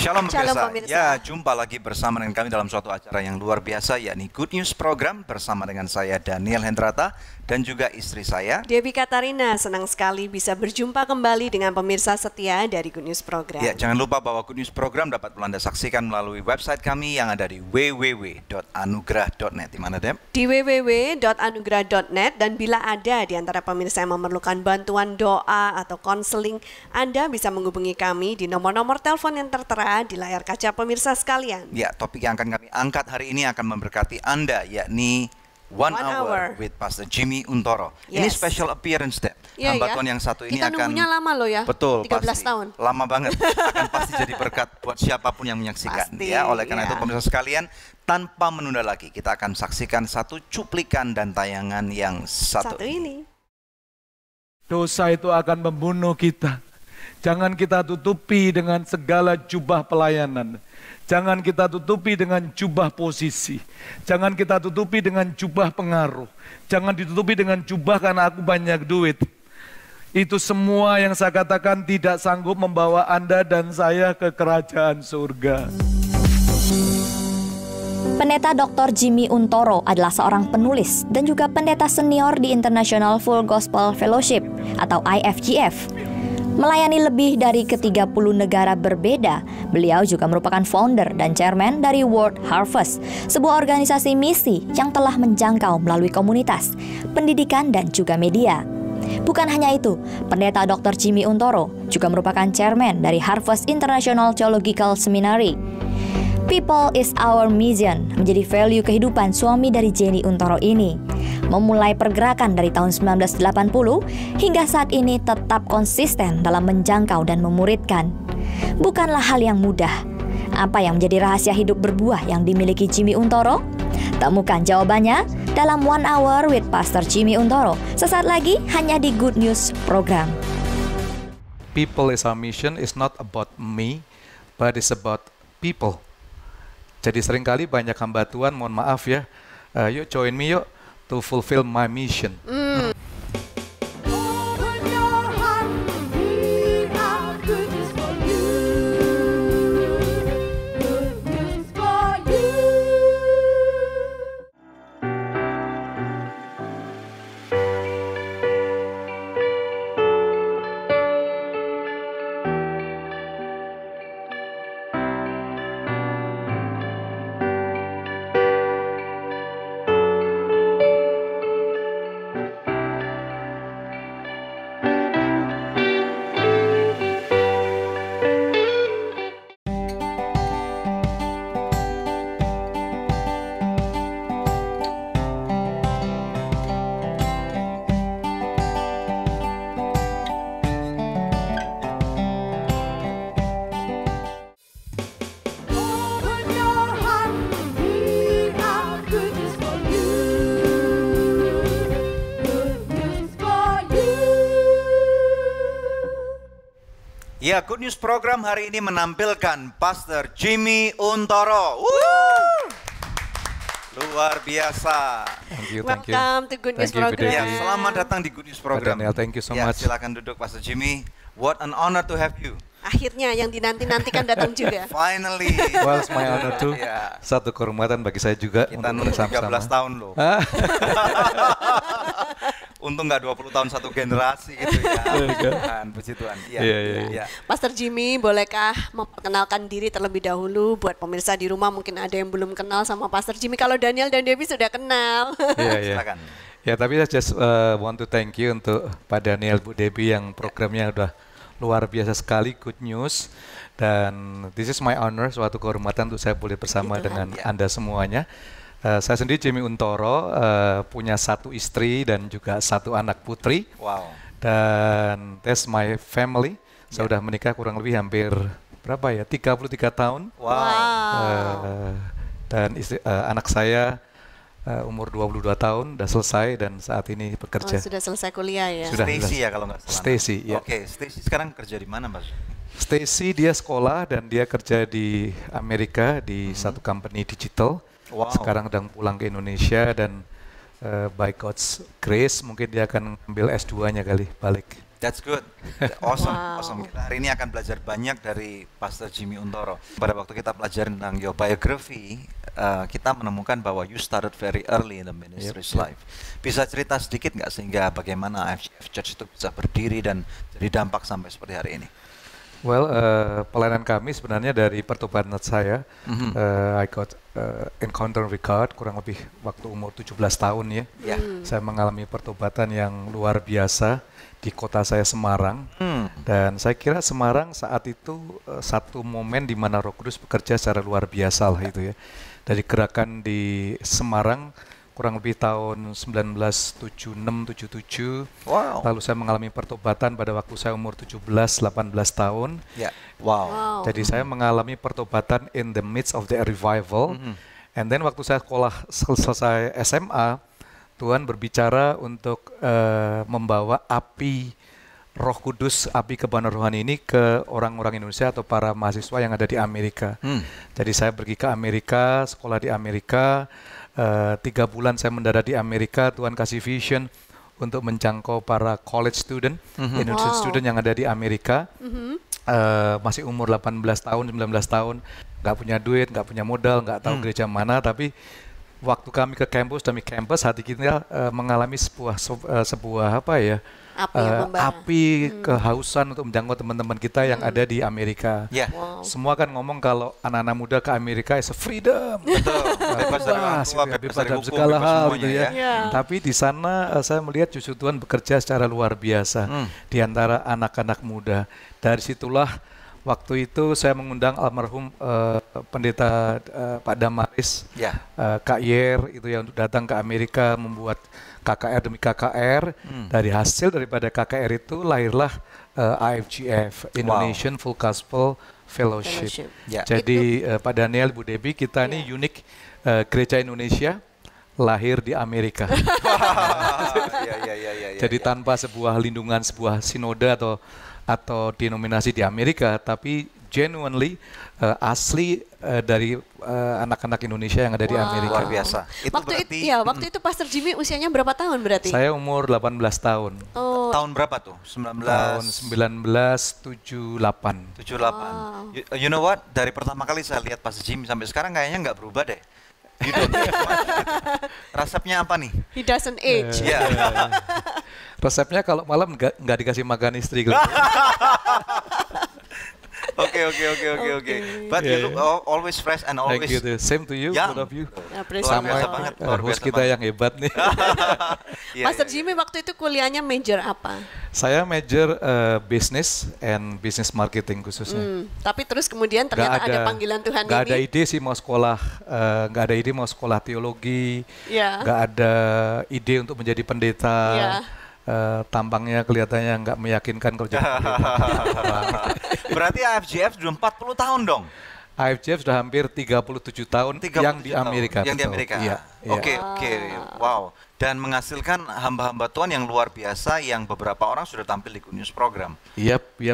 Shalom pemirsa. pemirsa. Ya, jumpa lagi bersama dengan kami dalam suatu acara yang luar biasa, yakni Good News Program bersama dengan saya Daniel Hendrata dan juga istri saya Debbie Katarina. Senang sekali bisa berjumpa kembali dengan pemirsa setia dari Good News Program. Ya, jangan lupa bahwa Good News Program dapat Anda saksikan melalui website kami yang ada di www.anugrah.net. Di mana, Deb? Di www.anugrah.net, dan bila ada di antara pemirsa yang memerlukan bantuan doa atau konseling, Anda bisa menghubungi kami di nomor-nomor telepon yang tertera di layar kaca pemirsa sekalian. Ya, topik yang akan kami angkat hari ini akan memberkati Anda, yakni One Hour with Pastor Jimmy Untoro. Ini Yes. special appearance, Deb. Iya, Hamba ya. Tuhan yang satu ini Kita akan nunggunya lama loh ya. Betul, 13 pasti. tahun. Lama banget. Akan pasti jadi berkat buat siapapun yang menyaksikan. Pasti, Ya, oleh karena ya. itu pemirsa sekalian, tanpa menunda lagi, kita akan saksikan satu cuplikan dan tayangan yang satu ini. Dosa itu akan membunuh kita. Jangan kita tutupi dengan segala jubah pelayanan. Jangan kita tutupi dengan jubah posisi. Jangan kita tutupi dengan jubah pengaruh. Jangan ditutupi dengan jubah karena aku banyak duit. Itu semua yang saya katakan tidak sanggup membawa Anda dan saya ke kerajaan surga. Pendeta Dr. Jimmy Untoro adalah seorang penulis dan juga pendeta senior di International Full Gospel Fellowship atau IFGF. Melayani lebih dari ke-30 negara berbeda, beliau juga merupakan founder dan chairman dari World Harvest, sebuah organisasi misi yang telah menjangkau melalui komunitas, pendidikan dan juga media. Bukan hanya itu, pendeta Dr. Jimmy Untoro juga merupakan chairman dari Harvest International Theological Seminary. People is our mission menjadi value kehidupan suami dari Jenny Untoro ini. Memulai pergerakan dari tahun 1980 hingga saat ini tetap konsisten dalam menjangkau dan memuridkan. Bukanlah hal yang mudah. Apa yang menjadi rahasia hidup berbuah yang dimiliki Jimmy Untoro? Temukan jawabannya dalam One Hour with Pastor Jimmy Untoro. Sesaat lagi hanya di Good News Program. People is our mission is not about me, but it's about people. Jadi seringkali banyak hamba Tuhan, mohon maaf ya, yuk join me yuk to fulfill my mission. Ya, Good News Program hari ini menampilkan Pastor Jimmy Untoro. Luar biasa. Thank you. Welcome to Good News Thank you, Program. Ya, selamat datang di Good News Program. Daniel, thank you so Ya, much. silakan duduk Pastor Jimmy. What an honor to have you. Akhirnya yang dinanti-nantikan datang juga. Finally. Well, it's my honor too. Ya. Satu kehormatan bagi saya juga Kita untuk nunggu 13 bersama-sama. tahun loh. Untung nggak 20 tahun satu generasi gitu ya. Tuhan, puji Tuhan. Iya. Pastor Jimmy, bolehkah memperkenalkan diri terlebih dahulu buat pemirsa di rumah? Mungkin ada yang belum kenal sama Pastor Jimmy. Kalau Daniel dan Debbie sudah kenal. Iya. Silakan. Ya, tapi I just want to thank you untuk Pak Daniel, Bu Debbie yang programnya udah luar biasa sekali, Good News. Dan this is my honor, suatu kehormatan untuk saya boleh bersama Puji dengan ya. Anda semuanya. Saya sendiri Jimmy Untoro, punya satu istri dan juga satu anak putri. Wow. Dan that's my family. Saya sudah menikah kurang lebih hampir berapa ya? 33 tahun. Wow. Dan anak saya umur 22 tahun, udah selesai dan saat ini bekerja. Sudah selesai kuliah ya. Sudah. Stacy ya kalau nggak salah. Stacy, ya. Oke, Stacy sekarang kerja di mana, Mas? Stacy dia sekolah dan dia kerja di Amerika di satu company digital. Wow. Sekarang sedang pulang ke Indonesia dan by God's grace mungkin dia akan ambil S2-nya kali balik. That's good. Awesome, awesome. Kita hari ini akan belajar banyak dari Pastor Jimmy Untoro. Pada waktu kita pelajari tentang your biography, kita menemukan bahwa you started very early in the ministry's life. Bisa cerita sedikit nggak sehingga bagaimana IFGF Church itu bisa berdiri dan jadi dampak sampai seperti hari ini? Well, pelayanan kami sebenarnya dari pertobatan saya. I got encounter with God kurang lebih waktu umur 17 tahun ya. Saya mengalami pertobatan yang luar biasa di kota saya Semarang. Dan saya kira Semarang saat itu satu momen di mana Roh Kudus bekerja secara luar biasa lah itu ya. Dari gerakan di Semarang kurang lebih tahun 1976-77. Wow. Lalu saya mengalami pertobatan pada waktu saya umur 17-18 tahun. Wow. Jadi saya mengalami pertobatan in the midst of the revival. And then waktu saya selesai SMA, Tuhan berbicara untuk membawa api Roh Kudus, api kebenaran rohani ini ke orang-orang Indonesia atau para mahasiswa yang ada di Amerika. Jadi saya pergi ke Amerika, sekolah di Amerika. 3 bulan saya mendarat di Amerika. Tuhan kasih vision untuk menjangkau para college student, Indonesian student yang ada di Amerika. Masih umur 18 tahun, 19 tahun, nggak punya duit, nggak punya modal, nggak tahu gereja mana, tapi waktu kami ke kampus, hati kita mengalami sebuah apa ya, api kehausan untuk menjangkau teman-teman kita yang ada di Amerika. Semua kan ngomong kalau anak-anak muda ke Amerika is a freedom, bebas dari segala hal gitu ya. Tapi di sana saya melihat justru Tuhan bekerja secara luar biasa di antara anak-anak muda. Dari situlah waktu itu saya mengundang almarhum pendeta Pak Damaris, Kak Yer itu yang untuk datang ke Amerika membuat KKR demi KKR. Dari hasil daripada KKR itu lahirlah IFGF, Indonesian Full Gospel Fellowship. Jadi Pak Daniel, Bu Debbie, kita ini unik gereja Indonesia lahir di Amerika. Jadi tanpa sebuah lindungan, sebuah sinode atau denominasi di Amerika, tapi genuinely asli dari anak-anak Indonesia yang ada di Amerika. Luar biasa. Waktu itu Pastor Jimmy usianya berapa tahun berarti? Saya umur 18 tahun. Tahun berapa tuh? Tahun 1978. 78. You know what? Dari pertama kali saya lihat Pastor Jimmy sampai sekarang kayaknya nggak berubah deh. You don't age much, gitu. Resepnya apa nih? He doesn't age. Resepnya kalau malam nggak dikasih makan istri. Oke. But you look always fresh and always. Thank you. Same to you, both of you. Luar biasa banget. Host kita yang hebat nih. Pastor Jimmy waktu itu kuliahnya major apa? Saya major business and business marketing khususnya. Tapi terus kemudian ternyata ada panggilan Tuhan ini. Gak ada ide sih mau sekolah, gak ada ide mau sekolah teologi. Gak ada ide untuk menjadi pendeta. Tampangnya kelihatannya nggak meyakinkan kalau jadi pendeta. Berarti IFGF sudah 40 tahun dong? IFGF sudah hampir 37 tahun yang di Amerika. Yang di Amerika? Oke. Wow. Dan menghasilkan hamba-hamba Tuhan yang luar biasa yang beberapa orang sudah tampil di Good News Program.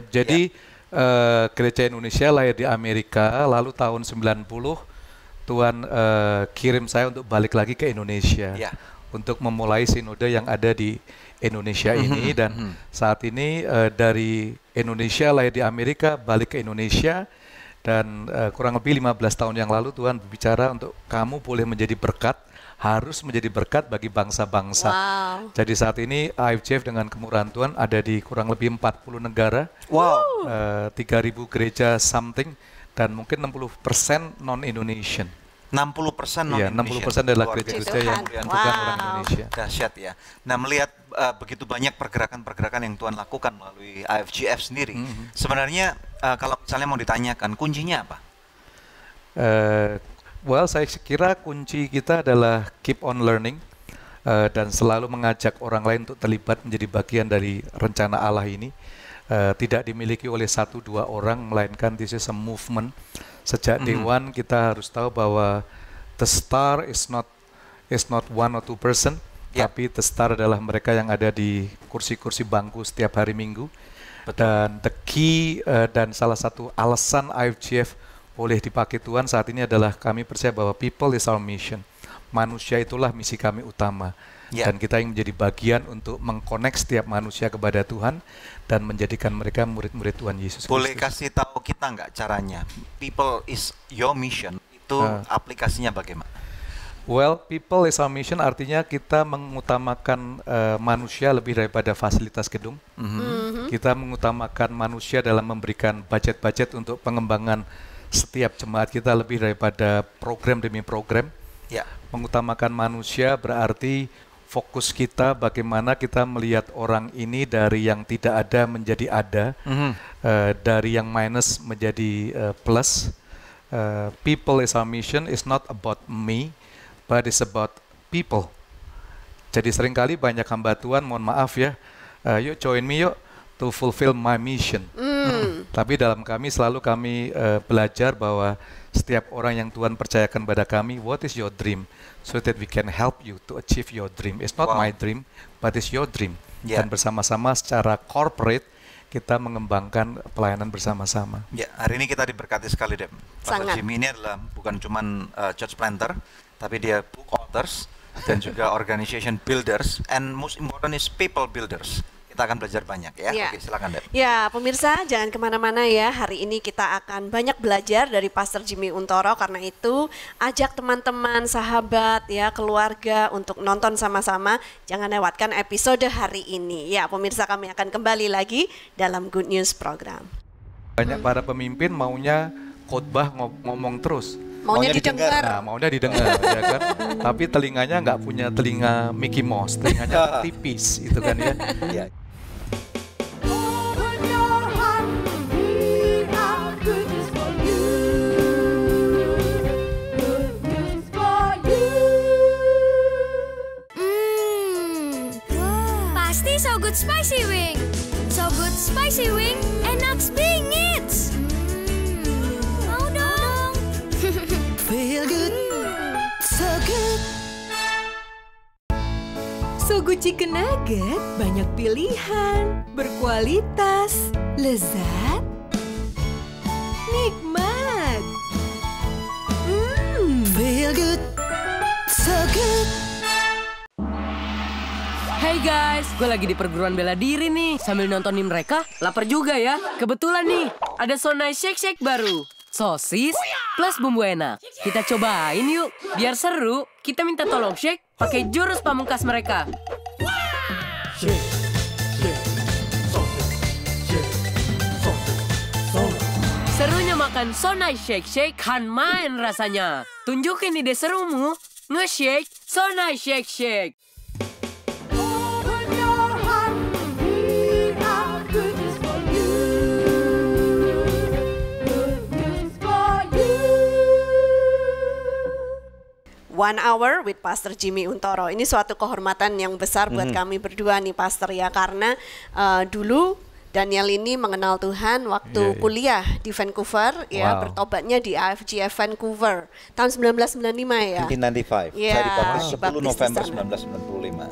Jadi gereja Indonesia lahir di Amerika, lalu tahun 90 Tuhan kirim saya untuk balik lagi ke Indonesia. Untuk memulai sinode yang ada di Indonesia ini. Dan saat ini dari Indonesia lahir di Amerika balik ke Indonesia, dan kurang lebih 15 tahun yang lalu Tuhan berbicara untuk kamu boleh menjadi berkat, harus menjadi berkat bagi bangsa-bangsa. Jadi saat ini IFGF dengan kemurahan Tuhan ada di kurang lebih 40 negara. 3.000 gereja something, dan mungkin 60% non-Indonesian. 60% non-Indonesian. 60% adalah gereja-gereja yang bukan orang Indonesia. Dahsyat ya. Nah, melihat begitu banyak pergerakan-pergerakan yang Tuhan lakukan melalui IFGF sendiri, sebenarnya kalau misalnya mau ditanyakan, kuncinya apa? Saya kira kunci kita adalah keep on learning dan selalu mengajak orang lain untuk terlibat menjadi bagian dari rencana Allah ini. Tidak dimiliki oleh 1-2 orang, melainkan this is a movement. Sejak day one kita harus tahu bahwa the star is not 1 or 2 person, tapi the star adalah mereka yang ada di kursi-kursi bangku setiap hari Minggu. Dan the key dan salah satu alasan IFGF boleh dipakai Tuhan saat ini adalah kami percaya bahwa people is our mission. Manusia itulah misi kami utama. Ya. Dan kita yang menjadi bagian untuk mengkonek setiap manusia kepada Tuhan dan menjadikan mereka murid-murid Tuhan Yesus Kristus. Boleh kasih tahu kita nggak caranya? People is your mission. Itu aplikasinya bagaimana? Well, people is our mission artinya kita mengutamakan manusia lebih daripada fasilitas gedung. Kita mengutamakan manusia dalam memberikan budget-budget untuk pengembangan setiap jemaat kita lebih daripada program demi program. Ya. Mengutamakan manusia berarti fokus kita bagaimana kita melihat orang ini dari yang tidak ada menjadi ada, dari yang minus menjadi plus. People is our mission is not about me, but it's about people. Jadi seringkali banyak hamba Tuhan, mohon maaf ya, yuk join me yuk to fulfill my mission. Tapi dalam kami selalu kami belajar bahwa setiap orang yang Tuhan percayakan pada kami, what is your dream? So that we can help you to achieve your dream. It's not my dream, but it's your dream. Yeah. Dan bersama-sama secara corporate kita mengembangkan pelayanan bersama-sama. Ya, hari ini kita diberkati sekali, Dem. Pastor Sangat. Jimmy ini adalah bukan cuman church planter, tapi dia book authors dan juga organization builders, and most important is people builders. Kita akan belajar banyak ya. Ya. Oke, silakan, Dem. Ya, pemirsa jangan kemana-mana ya. Hari ini kita akan banyak belajar dari Pastor Jimmy Untoro. Karena itu ajak teman-teman, sahabat, ya keluarga untuk nonton sama-sama. Jangan lewatkan episode hari ini. Ya, pemirsa kami akan kembali lagi dalam Good News Program. Banyak para pemimpin maunya khotbah ngomong terus. Maunya didengar. Nah, maunya didengar, ya kan? Tapi telinganya nggak punya telinga Mickey Mouse, telinganya tipis, itu kan ya. Ya. Pasti So Good Spicy Wing. So Good Spicy Wing, enak bingit. Mau dong. Feel good, so good. So Good Chicken Nugget banyak pilihan, berkualitas, lezat, nikmat. Feel good, so good. Hey guys, gue lagi di perguruan bela diri nih. Sambil nontonin mereka, lapar juga ya. Kebetulan nih, ada Sonai Shake Shake baru. Sosis plus bumbu enak. Kita cobain yuk, biar seru. Kita minta tolong shake pakai jurus pamungkas mereka. Serunya makan Sonai Shake Shake kan main rasanya. Tunjukin ide serumu, nge-shake Sonai Shake Shake. One Hour with Pastor Jimmy Untoro. Ini suatu kehormatan yang besar buat kami berdua nih Pastor ya. Karena dulu Daniel ini mengenal Tuhan waktu kuliah di Vancouver ya, bertobatnya di AFGF Vancouver tahun 1995 ya. 1995. Iya, Saya dibaptis 10 dibaptis November di sana.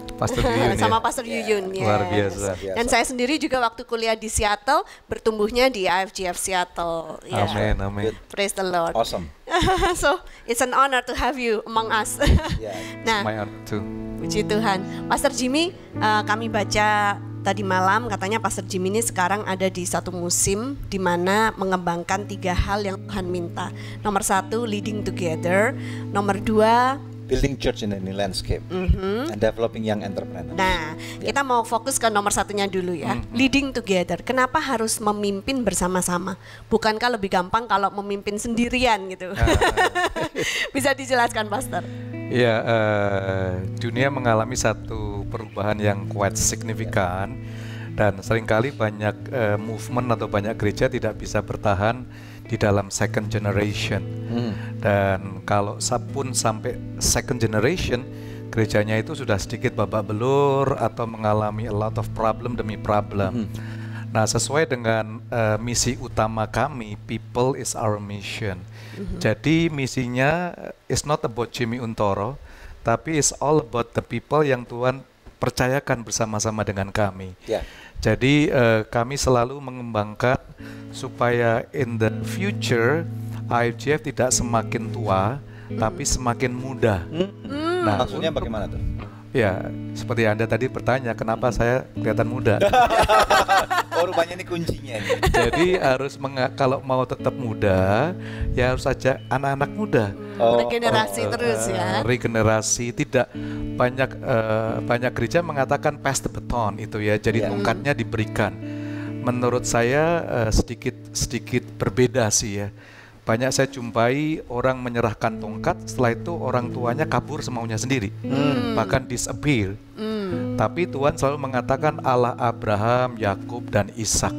1995. Pastor Yuyun ya. Sama Pastor Yuyun ya. Luar biasa. Dan saya sendiri juga waktu kuliah di Seattle bertumbuhnya di AFGF Seattle. Ya. Amin, amin. Praise the Lord. Awesome. So it's an honor to have you among us. Nah, My honor too. puji Tuhan. Pastor Jimmy, kami baca tadi malam katanya Pastor Jimmy ini sekarang ada di satu musim di mana mengembangkan 3 hal yang Tuhan minta. Nomor 1, leading together. Nomor 2, Building church in a new landscape and developing young entrepreneurs. nah, kita mau fokus ke nomor 1-nya dulu ya. Leading together. Kenapa harus memimpin bersama-sama? Bukankah lebih gampang kalau memimpin sendirian gitu? Bisa dijelaskan, Pastor? Ya, dunia mengalami satu perubahan yang quite signifikan dan seringkali banyak movement atau banyak gereja tidak bisa bertahan di dalam second generation. Dan kalau pun sampai second generation, gerejanya itu sudah sedikit babak belur atau mengalami a lot of problem demi problem. Nah, sesuai dengan misi utama kami, people is our mission. Jadi misinya is not about Jimmy Untoro, tapi is all about the people yang Tuhan percayakan bersama-sama dengan kami. Jadi kami selalu mengembangkan supaya in the future IFGF tidak semakin tua, tapi semakin muda. Nah, maksudnya bagaimana tuh? Ya, seperti Anda tadi bertanya, kenapa saya kelihatan muda? Oh, rupanya ini kuncinya. Jadi harus kalau mau tetap muda, ya harus saja anak-anak muda. Regenerasi terus ya. Regenerasi, tidak banyak gereja mengatakan pass the baton itu ya. Jadi tongkatnya diberikan. Menurut saya sedikit berbeda sih ya. Banyak saya jumpai orang menyerahkan tongkat, setelah itu orang tuanya kabur semaunya sendiri, bahkan disappear. Tapi Tuhan selalu mengatakan Allah Abraham, Yakub, dan Ishak.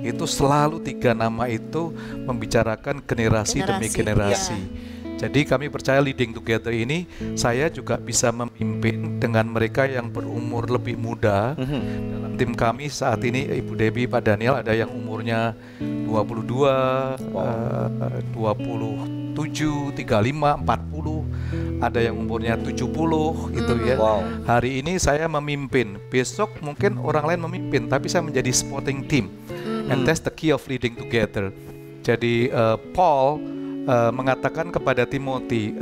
Itu selalu 3 nama itu membicarakan generasi demi generasi. Jadi kami percaya leading together ini, saya juga bisa memimpin dengan mereka yang berumur lebih muda. Dalam tim kami saat ini Ibu Debbie, Pak Daniel, ada yang umurnya 22, 27, 35, 40, ada yang umurnya 70 gitu ya. Hari ini saya memimpin, besok mungkin orang lain memimpin, tapi saya menjadi supporting team. And that's the key of leading together. Jadi Paul mengatakan kepada Timothy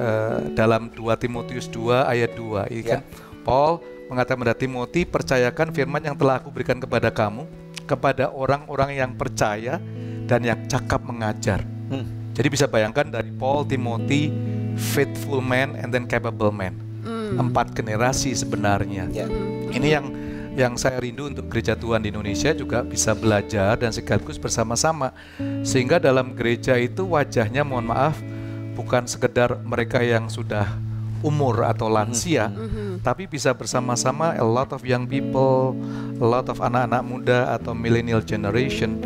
dalam 2 Timotius 2 ayat 2 kan? Paul mengatakan kepada Timothy, percayakan firman yang telah aku berikan kepada kamu, kepada orang-orang yang percaya dan yang cakap mengajar. Jadi bisa bayangkan dari Paul, Timothy, faithful man and then capable man. 4 generasi sebenarnya. Ini yang saya rindu untuk gereja Tuhan di Indonesia juga bisa belajar dan sekaligus bersama-sama. Sehingga dalam gereja itu wajahnya, mohon maaf, bukan sekedar mereka yang sudah umur atau lansia, tapi bisa bersama-sama a lot of young people, a lot of anak-anak muda atau millennial generation.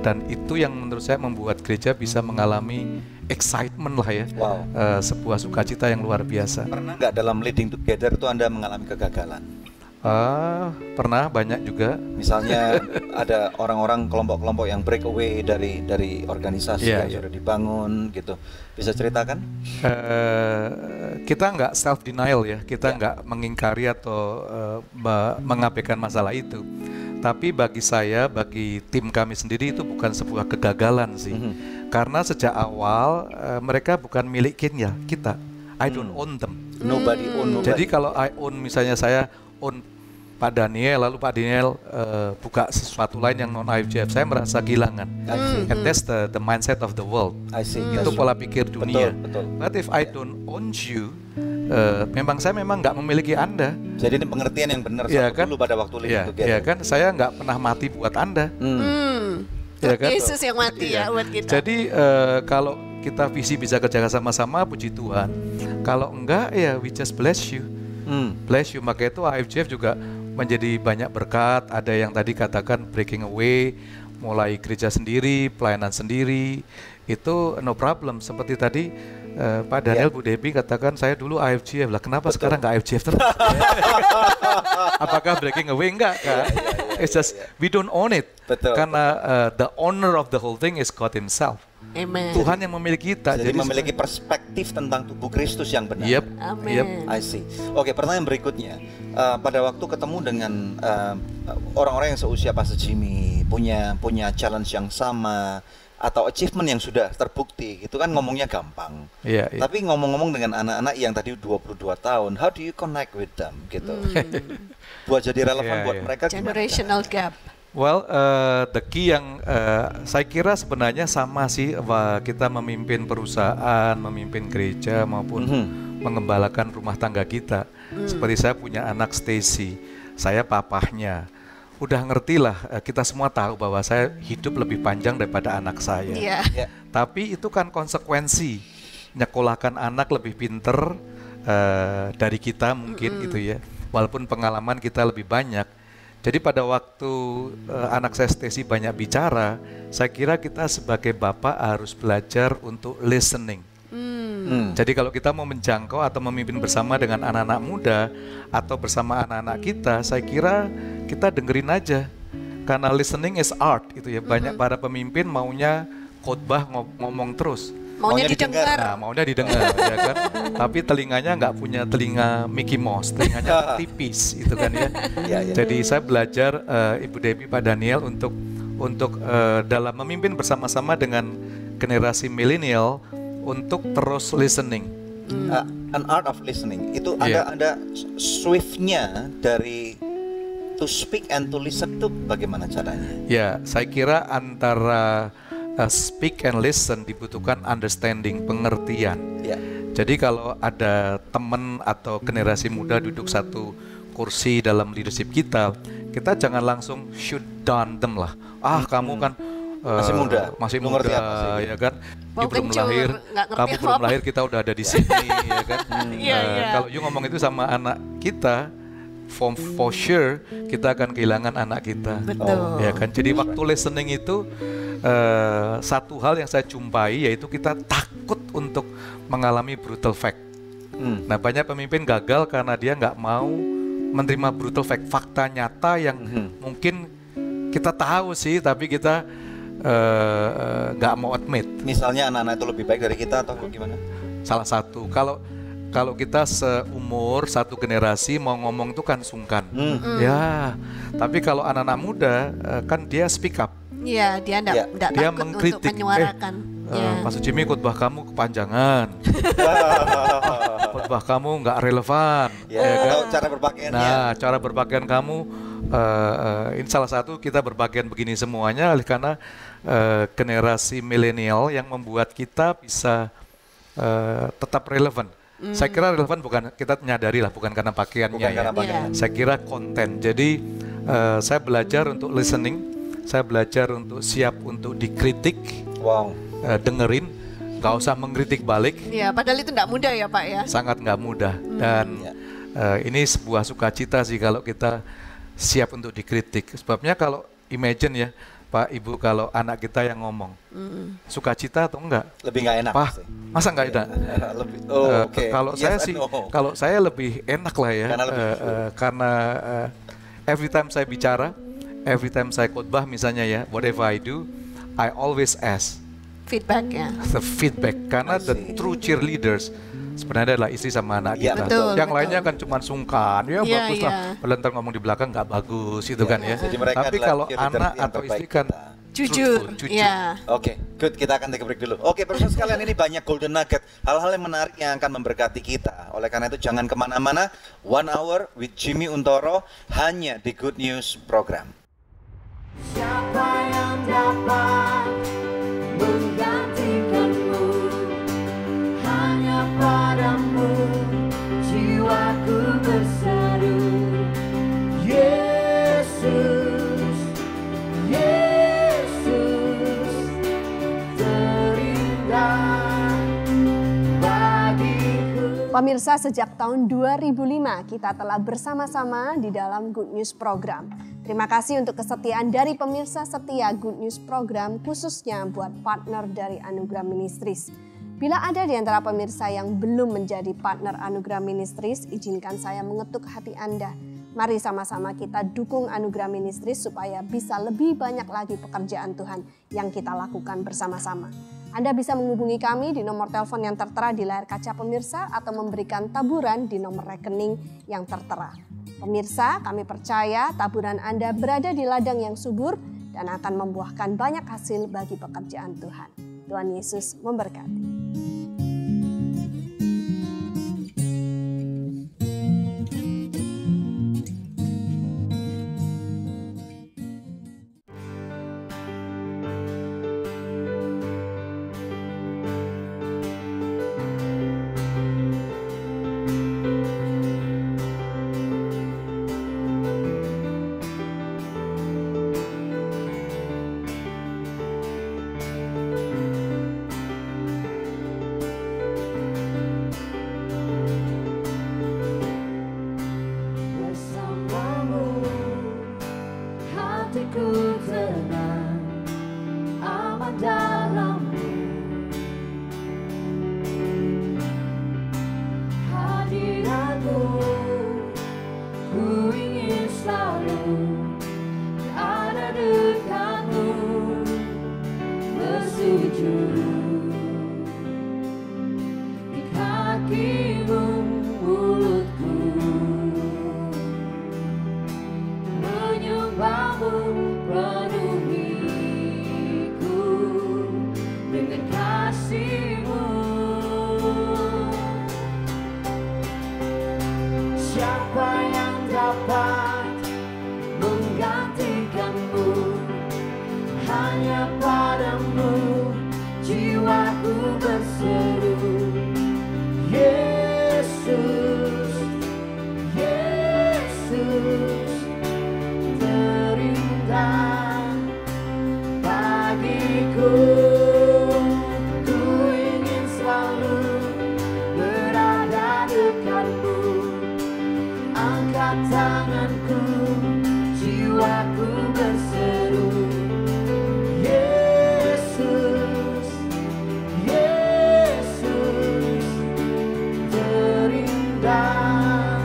Dan itu yang menurut saya membuat gereja bisa mengalami excitement lah ya, sebuah sukacita yang luar biasa. Pernah nggak dalam leading together itu Anda mengalami kegagalan? Pernah, banyak juga. Misalnya ada orang-orang kelompok-kelompok yang break away dari organisasi yang sudah dibangun gitu. Bisa ceritakan? Kita nggak self denial ya, kita nggak mengingkari atau mengabaikan masalah itu. Tapi bagi saya, bagi tim kami sendiri itu bukan sebuah kegagalan sih. Karena sejak awal mereka bukan milik kita. I don't own them. Nobody own nobody. Jadi kalau I own, misalnya saya own Pak Daniel, lalu Pak Daniel buka sesuatu lain yang non IFGF, saya merasa kehilangan. And that's the mindset of the world. Itu pola pikir dunia. Betul. But if I don't own you, memang saya nggak memiliki Anda. Jadi ini pengertian yang benar kan? dulu pada waktu leading together. Iya kan, saya nggak pernah mati buat Anda. Ya kan? Yesus yang mati ya buat kita. Jadi kalau kita visi bisa kerja sama-sama, puji Tuhan. Kalau enggak ya we just bless you. Bless you. Maka itu IFGF juga menjadi banyak berkat. Ada yang tadi katakan breaking away, mulai gereja sendiri, pelayanan sendiri, itu no problem. Seperti tadi Pak Daniel, Bu Debbie katakan saya dulu IFGF lah, kenapa sekarang nggak IFGF terus? Apakah breaking away? Enggak kan? It's just we don't own it. Karena the owner of the whole thing is God Himself. Amen. Tuhan yang memiliki kita. Jadi memiliki perspektif tentang tubuh Kristus yang benar. Amen. I see. Oke, pertanyaan berikutnya. Pada waktu ketemu dengan orang-orang yang seusia Pastor Jimmy, punya challenge yang sama atau achievement yang sudah terbukti, itu kan ngomongnya gampang. Tapi ngomong-ngomong dengan anak-anak yang tadi 22 tahun, how do you connect with them gitu? Buat jadi relevan buat mereka gimana? Generational gap. Well, the key yang saya kira sebenarnya sama sih, kita memimpin perusahaan, memimpin gereja maupun mengembalakan rumah tangga kita. Seperti saya punya anak Stacy, saya papahnya. Udah ngerti lah, kita semua tahu bahwa saya hidup lebih panjang daripada anak saya. Tapi itu kan konsekuensi, nyekolahkan anak lebih pinter dari kita mungkin gitu ya. Walaupun pengalaman kita lebih banyak. Jadi pada waktu anak saya Stacy banyak bicara, saya kira kita sebagai bapak harus belajar untuk listening. Jadi kalau kita mau menjangkau atau memimpin bersama dengan anak-anak muda atau bersama anak-anak kita, saya kira kita dengerin aja. Karena listening is art itu ya. Banyak para pemimpin maunya khotbah ngomong terus. Maunya didengar. Nah, maunya didengar ya kan. Tapi telinganya nggak punya telinga Mickey Mouse, telinganya tipis itu kan ya. Jadi saya belajar Ibu Debbie, Pak Daniel untuk dalam memimpin bersama-sama dengan generasi milenial untuk terus listening. An art of listening. Itu ada swiftnya dari to speak and to listen itu bagaimana caranya? Ya, saya kira antara speak and listen dibutuhkan understanding, pengertian. Ya. Jadi kalau ada teman atau generasi muda duduk satu kursi dalam leadership kita jangan langsung shoot down them lah. Kamu kan masih muda, ya kan? Belum lahir, kamu belum lahir, kita udah ada di sini, ya kan? Kalau you ngomong itu sama anak kita, for sure kita akan kehilangan anak kita. Betul. Ya kan? Jadi waktu listening itu satu hal yang saya jumpai yaitu kita takut untuk mengalami brutal fact. Nah, banyak pemimpin gagal karena dia nggak mau menerima brutal fact, fakta nyata yang mungkin kita tahu sih, tapi kita nggak mau admit. Misalnya anak-anak itu lebih baik dari kita atau gimana? Salah satu, kalau kita seumur satu generasi mau ngomong itu kan sungkan, ya. Tapi kalau anak-anak muda kan dia speak up. Iya, dia enggak dia takut mengkritik, untuk menyuarakan. Mas Jimmy, khotbah kamu kepanjangan. Khotbah kamu nggak relevan. Ya kan? Atau cara berpakaiannya. Nah, cara berpakaian kamu ini salah satu kita berpakaian begini semuanya karena generasi milenial yang membuat kita bisa tetap relevan. Saya kira relevan bukan kita menyadari lah, bukan karena pakaiannya, karena pakaian. Saya kira konten. Jadi saya belajar untuk listening, saya belajar untuk siap untuk dikritik, dengerin, nggak usah mengkritik balik. Iya, padahal itu nggak mudah ya Pak ya. Sangat nggak mudah. Dan ini sebuah sukacita sih kalau kita siap untuk dikritik. Sebabnya kalau imagine ya Pak Ibu, kalau anak kita yang ngomong, sukacita atau enggak? Lebih nggak enak. Pak, masa nggak enak? Kalau saya sih, kalau saya lebih enak lah ya, karena every time saya bicara, every time saya khotbah misalnya ya, whatever I do, I always ask feedback ya. The feedback, karena the true cheerleaders sebenarnya adalah istri sama anak kita. Yang lainnya kan cuma sungkan, ya bagus lah. Padahal ngomong di belakang nggak bagus itu kan ya. Tapi kalau anak atau istri kan jujur. Oke, good. Kita akan take a break dulu. Oke, pemirsa sekalian, ini banyak golden nugget, hal-hal yang menarik yang akan memberkati kita. Oleh karena itu jangan kemana-mana. 1 hour with Jimmy Untoro hanya di Good News Program. Siapa yang dapat menggantikanmu? Hanya padamu jiwaku bersatu. Yesus, Yesus terindah bagiku. Pemirsa, sejak tahun 2005 kita telah bersama-sama di dalam Good News Program. Terima kasih untuk kesetiaan dari pemirsa setia Good News Program, khususnya buat partner dari Anugerah Ministries. Bila ada di antara pemirsa yang belum menjadi partner Anugerah Ministries, izinkan saya mengetuk hati Anda. Mari sama-sama kita dukung Anugerah Ministries supaya bisa lebih banyak lagi pekerjaan Tuhan yang kita lakukan bersama-sama. Anda bisa menghubungi kami di nomor telepon yang tertera di layar kaca pemirsa atau memberikan taburan di nomor rekening yang tertera. Pemirsa, kami percaya taburan Anda berada di ladang yang subur dan akan membuahkan banyak hasil bagi pekerjaan Tuhan. Tuhan Yesus memberkati. menggantikanmu. Hanya padamu jiwaku berseru. Yesus, Yesus, terindah bagiku. Ku ingin selalu berada dekatmu. Angkat tanganku, jiwaku berseru. Yesus, Yesus, terindah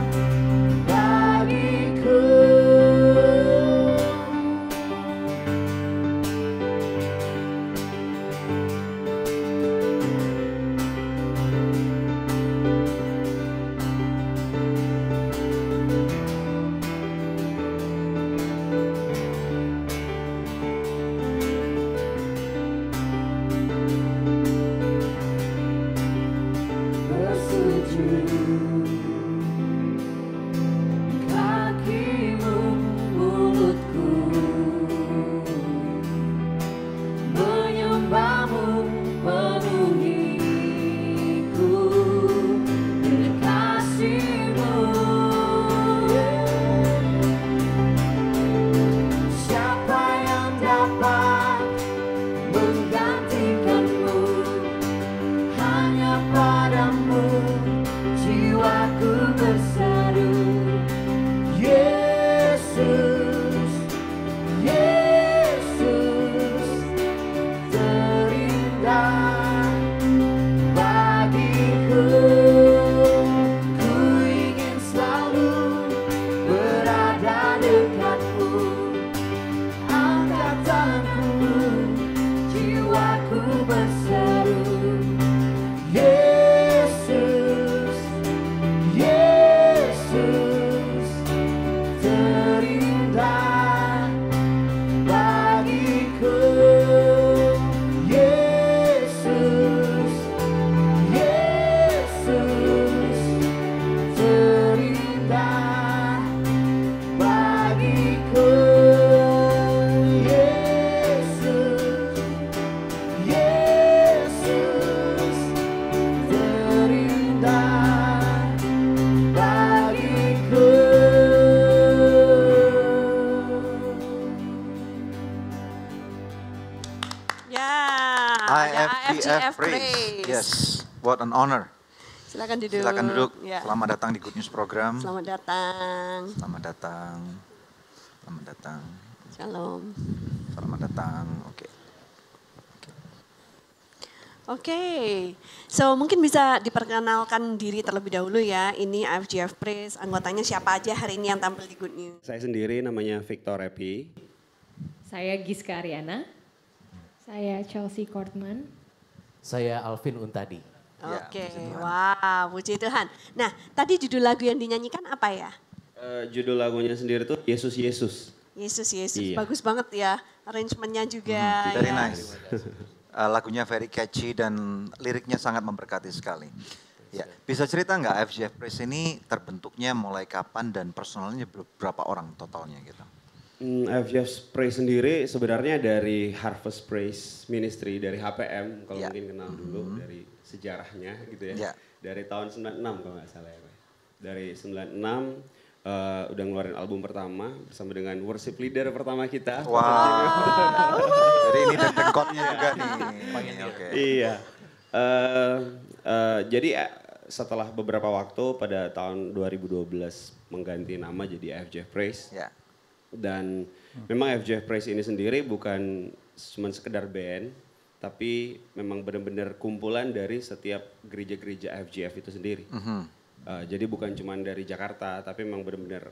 bagiku. Bersujud kakimu, mulutku menyembahmu, penuhiku dengan kasih-Mu. Siapa yang dapat menggantikanmu? Hanya padamu jiwaku berseru. Yesus, Yesus, terindah bagiku. Ku ingin selalu berada dekatmu. Angkat tanganku, jiwaku berseru. Yesus, Yesus, terindah bagiku. Yesus, Yesus, terindah bagiku. Yesus, Yesus, terindah bagiku. Ya, ada IFGF Praise. Yes, what an honor. Silakan duduk. Silakan duduk. Ya. Selamat datang di Good News Program. Selamat datang. Selamat datang. Selamat datang. Shalom. Selamat datang. Oke. Oke, so mungkin bisa diperkenalkan diri terlebih dahulu ya. Ini IFGF Praise, anggotanya siapa aja hari ini yang tampil di Good News? Saya sendiri namanya Victor Epi. Saya Giska Ariana. Saya Chelsea Kortman. Saya Alvin Untadi. Oke, wow, puji Tuhan. Nah, tadi judul lagu yang dinyanyikan apa ya? Judul lagunya sendiri tuh Yesus Yesus. Yesus, Yesus. Iya. Bagus banget ya, arrangementnya juga. Very ya. nice. Lagunya very catchy dan liriknya sangat memberkati sekali. Ya, bisa cerita nggak IFGF Praise ini terbentuknya mulai kapan dan personalnya berapa orang totalnya gitu? IFGF Praise sendiri sebenarnya dari Harvest Praise Ministry, dari HPM kalau Ya. mungkin kenal dulu dari sejarahnya gitu ya. Ya. Dari tahun 96 kalau nggak salah ya Pak. Dari 96 udah ngeluarin album pertama bersama dengan worship leader pertama kita. Wow. Jadi ini dengkotnya juga nih. Oke. Iya. Jadi setelah beberapa waktu pada tahun 2012 mengganti nama jadi IFGF Praise. Ya. Dan memang IFGF Praise ini sendiri bukan cuma sekedar band, tapi memang benar-benar kumpulan dari setiap gereja-gereja IFGF itu sendiri. Jadi bukan cuma dari Jakarta, tapi memang benar-benar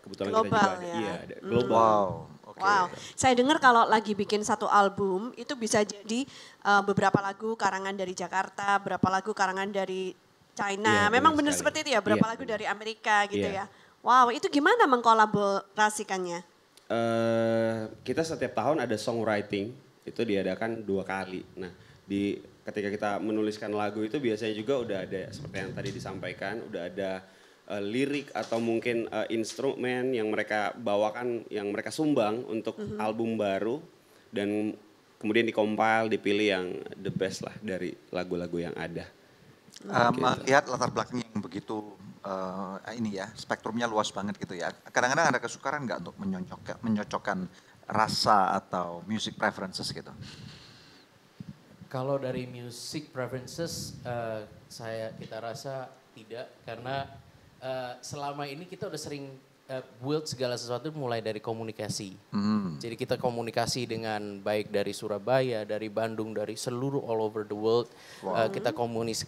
kebetulan Global, kita juga ada, ya. iya, ada global. Wow. Wow, saya dengar kalau lagi bikin satu album itu bisa jadi beberapa lagu karangan dari Jakarta, berapa lagu karangan dari China. Iya, Memang benar benar sekali. seperti itu ya, berapa Iya, lagu dari Amerika gitu Iya. ya. Wow, itu gimana mengkolaborasikannya? Kita setiap tahun ada songwriting, itu diadakan 2 kali. Nah, ketika kita menuliskan lagu itu biasanya juga udah ada seperti yang tadi disampaikan, udah ada lirik atau mungkin instrumen yang mereka bawakan, yang mereka sumbang untuk album baru, dan kemudian dikompil, dipilih yang the best lah dari lagu-lagu yang ada. Lihat latar belakang yang begitu ini ya, spektrumnya luas banget gitu ya. Kadang-kadang ada kesukaran nggak untuk menyocokkan rasa atau music preferences gitu? Kalau dari music preferences, kita rasa tidak, karena selama ini kita udah sering build segala sesuatu mulai dari komunikasi. Jadi kita komunikasi dengan baik dari Surabaya, dari Bandung, dari seluruh all over the world. Kita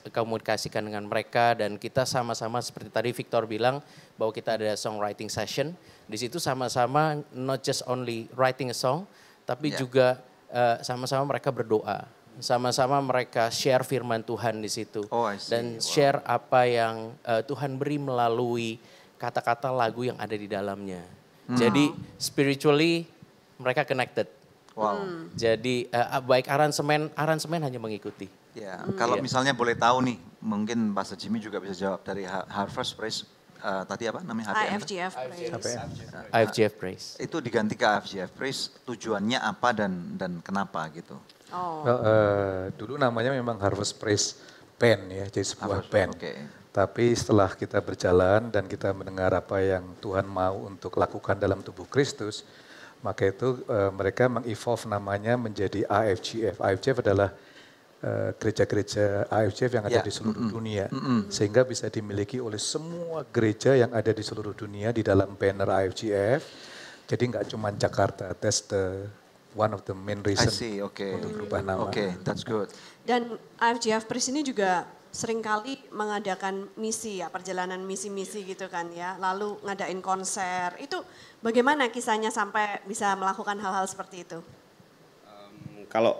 komunikasikan dengan mereka, dan kita sama-sama seperti tadi Victor bilang bahwa kita ada songwriting session. Di situ sama-sama not just only writing a song, tapi juga sama-sama mereka berdoa. Sama-sama mereka share firman Tuhan di situ. Dan share apa yang Tuhan beri melalui kata-kata lagu yang ada di dalamnya. Jadi spiritually mereka connected. Jadi baik aransemen hanya mengikuti. Ya, kalau misalnya boleh tahu nih, mungkin Pastor Jimmy juga bisa jawab dari Harvest Praise. Tadi apa namanya? IFGF Praise. IFGF Praise. Itu diganti ke IFGF Praise, tujuannya apa dan kenapa gitu? Dulu namanya memang Harvest Praise Band ya, jadi sebuah band. Tapi setelah kita berjalan dan kita mendengar apa yang Tuhan mau untuk lakukan dalam tubuh Kristus, maka itu mereka mengevolve namanya menjadi IFGF. IFGF adalah gereja-gereja IFGF yang ada di seluruh dunia. Sehingga bisa dimiliki oleh semua gereja yang ada di seluruh dunia di dalam banner IFGF. Jadi nggak cuma Jakarta, that's the one of the main reason untuk berubah nama. That's good. Dan IFGF Praise ini juga seringkali mengadakan misi ya, perjalanan misi-misi gitu kan ya, lalu ngadain konser. Itu bagaimana kisahnya sampai bisa melakukan hal-hal seperti itu? Kalau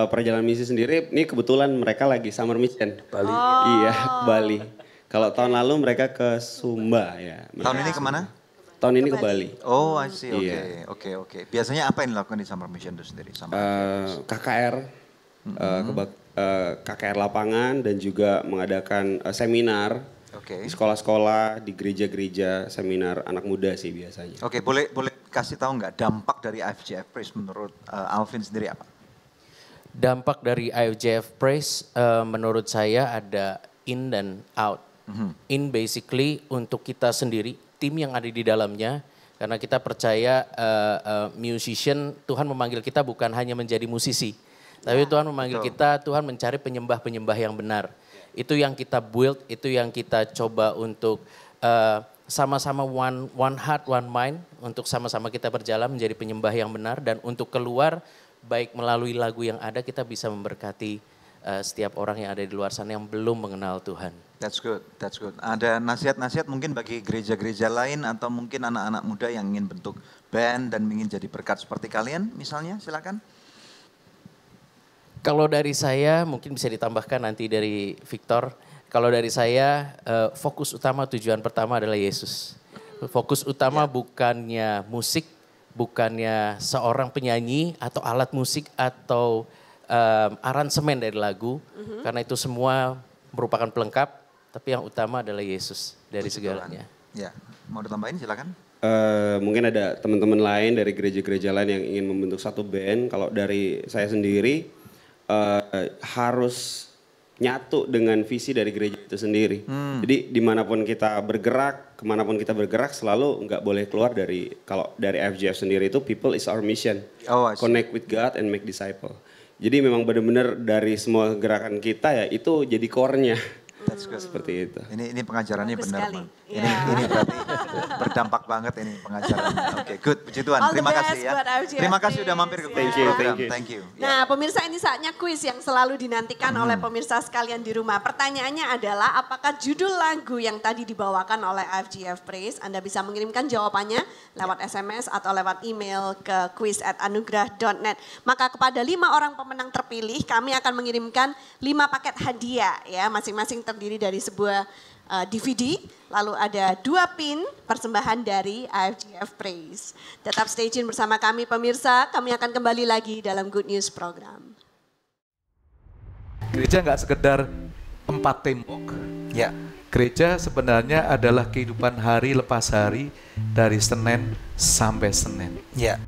perjalanan misi sendiri, ini kebetulan mereka lagi summer mission. Bali. Iya, Bali. Kalau tahun lalu mereka ke Sumba ya. Tahun ini kemana? Tahun ini ke Bali. Oh, I see. Oke. Biasanya apa yang dilakukan di summer mission itu sendiri? KKR, KKR lapangan, dan juga mengadakan seminar di sekolah-sekolah, di gereja-gereja, seminar anak muda sih biasanya. Boleh kasih tahu nggak dampak dari IFGF Praise menurut Alvin sendiri apa? Dampak dari IFGF Praise menurut saya ada in dan out. In basically untuk kita sendiri, tim yang ada di dalamnya, karena kita percaya musician, Tuhan memanggil kita bukan hanya menjadi musisi, tapi Tuhan memanggil kita, Tuhan mencari penyembah-penyembah yang benar. Itu yang kita build, itu yang kita coba untuk sama-sama one heart, one mind, untuk sama-sama kita berjalan menjadi penyembah yang benar, dan untuk keluar baik melalui lagu yang ada kita bisa memberkati setiap orang yang ada di luar sana yang belum mengenal Tuhan. That's good. Ada nasihat-nasihat mungkin bagi gereja-gereja lain atau mungkin anak-anak muda yang ingin bentuk band dan ingin jadi berkat seperti kalian misalnya, silakan. Kalau dari saya mungkin bisa ditambahkan nanti dari Victor. Kalau dari saya fokus utama, tujuan pertama adalah Yesus. Fokus utama bukannya musik, bukannya seorang penyanyi atau alat musik atau aransemen dari lagu. Karena itu semua merupakan pelengkap. Tapi yang utama adalah Yesus dari segalanya. Ya, mau ditambahin silakan. Mungkin ada teman-teman lain dari gereja-gereja lain yang ingin membentuk satu band. Kalau dari saya sendiri harus nyatu dengan visi dari gereja itu sendiri. Jadi dimanapun kita bergerak, kemanapun kita bergerak, selalu nggak boleh keluar dari, kalau dari FGF sendiri itu people is our mission. Connect with God and make disciple. Jadi memang benar-benar dari semua gerakan kita ya itu jadi core-nya. Seperti itu. Ini pengajarannya benar, Bang. Ini berarti berdampak banget ini pengajarannya. Oke, good. Puji Tuhan. Terima kasih ya. Terima kasih sudah mampir ke program. Thank you. Nah, pemirsa, ini saatnya kuis yang selalu dinantikan oleh pemirsa sekalian di rumah. Pertanyaannya adalah apakah judul lagu yang tadi dibawakan oleh IFGF Praise? Anda bisa mengirimkan jawabannya lewat SMS atau lewat email ke quiz@anugerah.net. Maka kepada 5 orang pemenang terpilih kami akan mengirimkan 5 paket hadiah ya, masing-masing terdiri dari sebuah DVD, lalu ada 2 pin persembahan dari IFGF Praise. Tetap stay tune bersama kami pemirsa, kami akan kembali lagi dalam Good News Program. Gereja nggak sekedar tempat tembok, Gereja sebenarnya adalah kehidupan hari lepas hari dari Senin sampai Senin. Ya.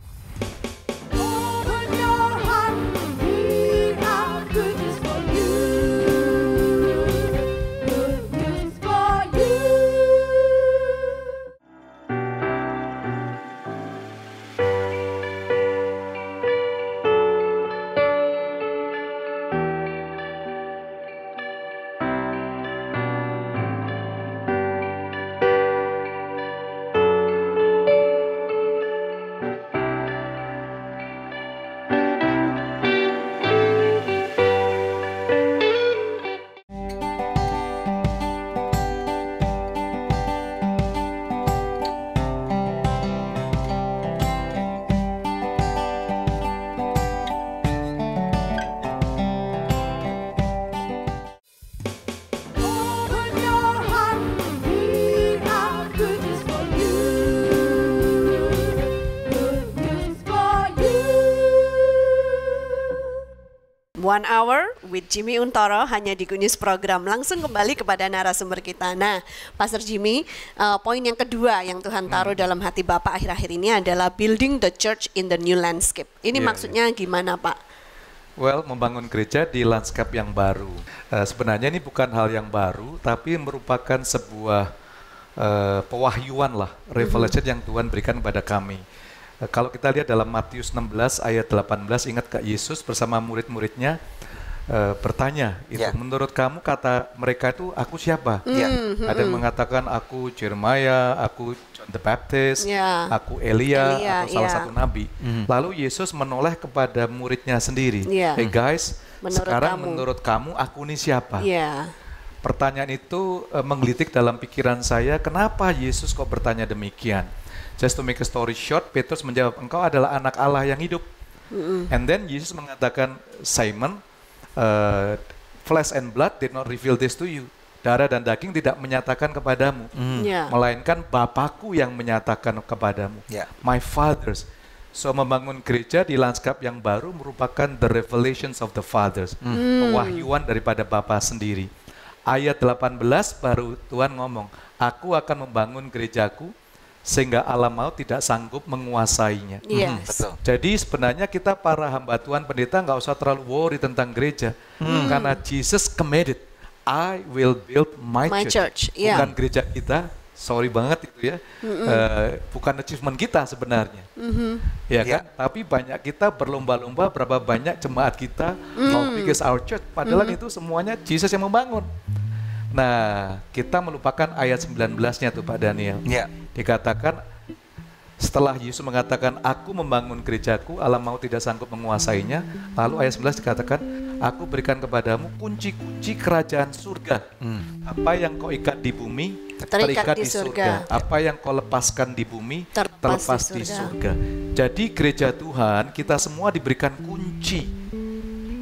One Hour with Jimmy Untoro hanya di Good News Program. Langsung kembali kepada narasumber kita. Nah, Pastor Jimmy, poin yang kedua yang Tuhan taruh dalam hati Bapak akhir-akhir ini adalah building the church in the new landscape. Ini maksudnya gimana, Pak? Well, membangun gereja di lanskap yang baru. Sebenarnya ini bukan hal yang baru, tapi merupakan sebuah pewahyuan lah, revelation yang Tuhan berikan kepada kami. Kalau kita lihat dalam Matius 16 ayat 18, ingat Kak Yesus bersama murid-muridnya bertanya, menurut kamu kata mereka itu aku siapa? Ada yang mengatakan aku Jeremiah, aku John the Baptist, aku Elia atau salah satu nabi. Lalu Yesus menoleh kepada muridnya sendiri. Hey guys, menurut kamu aku ini siapa? Pertanyaan itu menggelitik dalam pikiran saya, kenapa Yesus kok bertanya demikian? Just to make a story short, Petrus menjawab, engkau adalah anak Allah yang hidup. And then Yesus mengatakan, Simon, flesh and blood did not reveal this to you. Darah dan daging tidak menyatakan kepadamu, melainkan Bapakku yang menyatakan kepadamu. My fathers. So membangun gereja di lanskap yang baru merupakan the revelations of the fathers. Pewahyuan daripada Bapa sendiri. Ayat 18 baru Tuhan ngomong, aku akan membangun gerejaku sehingga alam maut tidak sanggup menguasainya. Betul. Jadi sebenarnya kita para hamba Tuhan pendeta nggak usah terlalu worry tentang gereja, karena Jesus committed, I will build my church. Bukan gereja kita, sorry banget itu ya, bukan achievement kita sebenarnya, ya kan? Tapi banyak kita berlomba-lomba berapa banyak jemaat kita, how big is our church, padahal itu semuanya Jesus yang membangun. Nah, kita melupakan ayat 19-nya tuh Pak Daniel. Dikatakan setelah Yesus mengatakan aku membangun gerejaku, alam maut tidak sanggup menguasainya. Lalu ayat 11 dikatakan aku berikan kepadamu kunci-kunci kerajaan surga. Apa yang kau ikat di bumi terikat di surga. Apa yang kau lepaskan di bumi terlepas di surga. Jadi gereja Tuhan kita semua diberikan kunci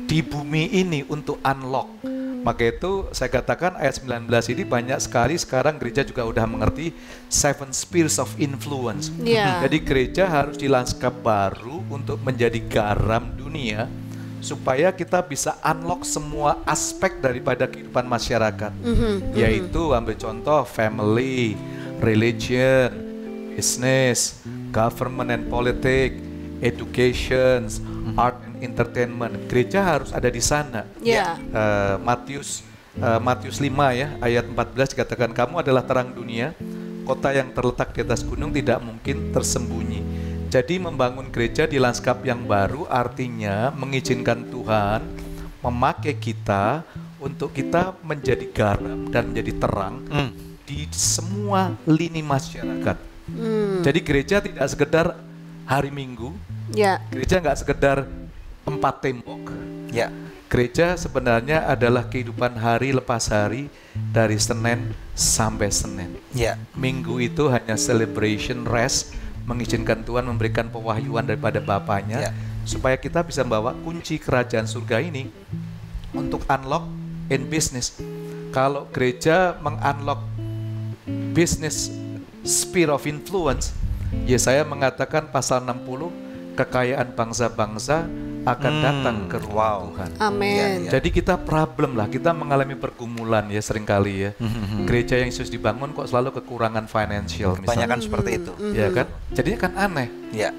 di bumi ini untuk unlock. Maka itu saya katakan ayat 19 ini banyak sekali sekarang gereja juga udah mengerti 7 spheres of influence. Jadi gereja harus di lanskap baru untuk menjadi garam dunia supaya kita bisa unlock semua aspek daripada kehidupan masyarakat. Yaitu ambil contoh family, religion, business, government and politics, education, art and entertainment. Gereja harus ada di sana. Matius 5 ya, ayat 14 dikatakan kamu adalah terang dunia, kota yang terletak di atas gunung tidak mungkin tersembunyi. Jadi membangun gereja di lanskap yang baru artinya mengizinkan Tuhan memakai kita untuk kita menjadi garam dan menjadi terang di semua lini masyarakat. Jadi gereja tidak sekedar hari Minggu, gereja nggak sekedar 4 tembok. Gereja sebenarnya adalah kehidupan hari lepas hari dari Senin sampai Senin. Minggu itu hanya celebration, rest, mengizinkan Tuhan memberikan pewahyuan daripada Bapaknya supaya kita bisa membawa kunci kerajaan surga ini untuk unlock in business. Kalau gereja mengunlock business sphere of influence, Yesaya mengatakan pasal 60, kekayaan bangsa-bangsa akan datang ke rumah Tuhan. Amin. Jadi kita problem lah, kita mengalami pergumulan ya seringkali ya. Gereja yang Yesus dibangun kok selalu kekurangan financial Kebanyakan misalnya. seperti itu. Ya kan? Jadinya kan aneh. Ya.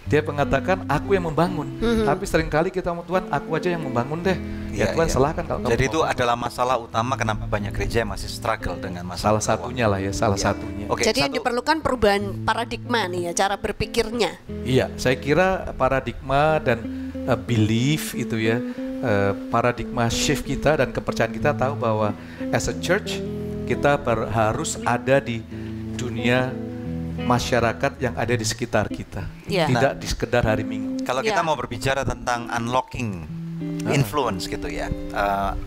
Dia mengatakan aku yang membangun, tapi seringkali kita mau Tuhan aku aja yang membangun deh. Ya Tuhan silahkan kalau kamu Jadi mau itu bangun. adalah masalah utama kenapa banyak gereja yang masih struggle dengan masalah Salah satunya lah ya, salah satunya. Oke, Jadi yang diperlukan perubahan paradigma nih ya, cara berpikirnya. Iya, saya kira paradigma dan belief itu ya, paradigma shift kita dan kepercayaan kita tahu bahwa as a church kita harus ada di dunia masyarakat yang ada di sekitar kita, tidak di sekedar hari Minggu. Kalau kita mau berbicara tentang unlocking influence gitu ya,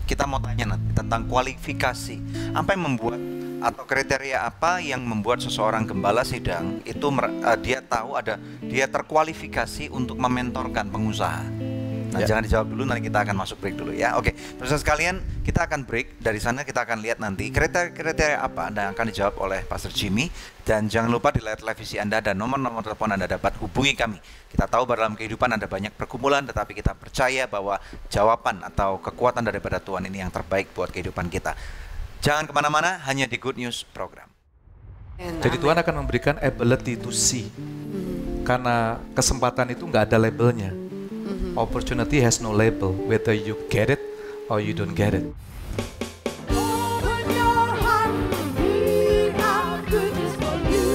kita mau tanya nanti tentang kualifikasi. Apa yang membuat atau kriteria apa yang membuat seseorang gembala sidang itu dia tahu dia terkualifikasi untuk mementorkan pengusaha? Nah, jangan dijawab dulu, nanti kita akan masuk break dulu ya. Oke, pemirsa sekalian, kita akan break. Dari sana kita akan lihat nanti kriteria apa yang akan dijawab oleh Pastor Jimmy. Dan jangan lupa di layar televisi Anda dan nomor-nomor telepon Anda dapat hubungi kami. Kita tahu bahwa dalam kehidupan ada banyak pergumulan, tetapi kita percaya bahwa jawaban atau kekuatan daripada Tuhan ini yang terbaik buat kehidupan kita. Jangan kemana-mana, hanya di Good News Program. Jadi Tuhan akan memberikan ability to see. Karena kesempatan itu nggak ada labelnya. Opportunity has no label, whether you get it or you don't get it. Open your heart, we have good news for you.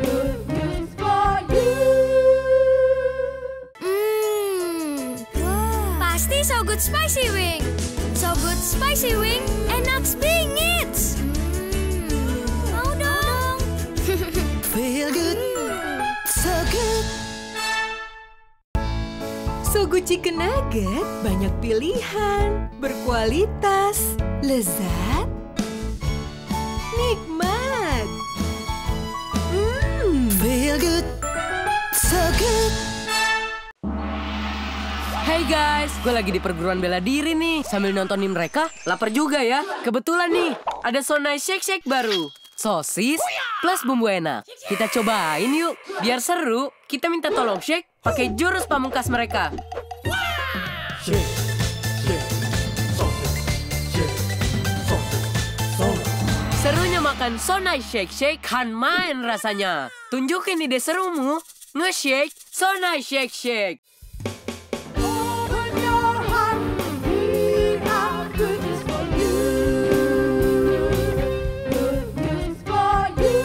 Good news for you. Pasti So Good Spicy Wing. So Good Spicy Wing, enak bingit. Mau dong. Feel good, so good. So Good Chicken Nugget, banyak pilihan, berkualitas, lezat, nikmat. Feel good, so good. Hey guys, gue lagi di perguruan bela diri nih. Sambil nontonin mereka, lapar juga ya. Kebetulan nih, ada Sonai Shake Shake baru. Sosis plus bumbu enak. Kita cobain yuk. Biar seru, kita minta tolong shake pakai jurus pamungkas mereka. Serunya makan Sonai Shake Shake kan main rasanya. Tunjukin ide serumu. Nge-shake Sonai Shake Shake. Open your heart, we have good news for you. Good news for you.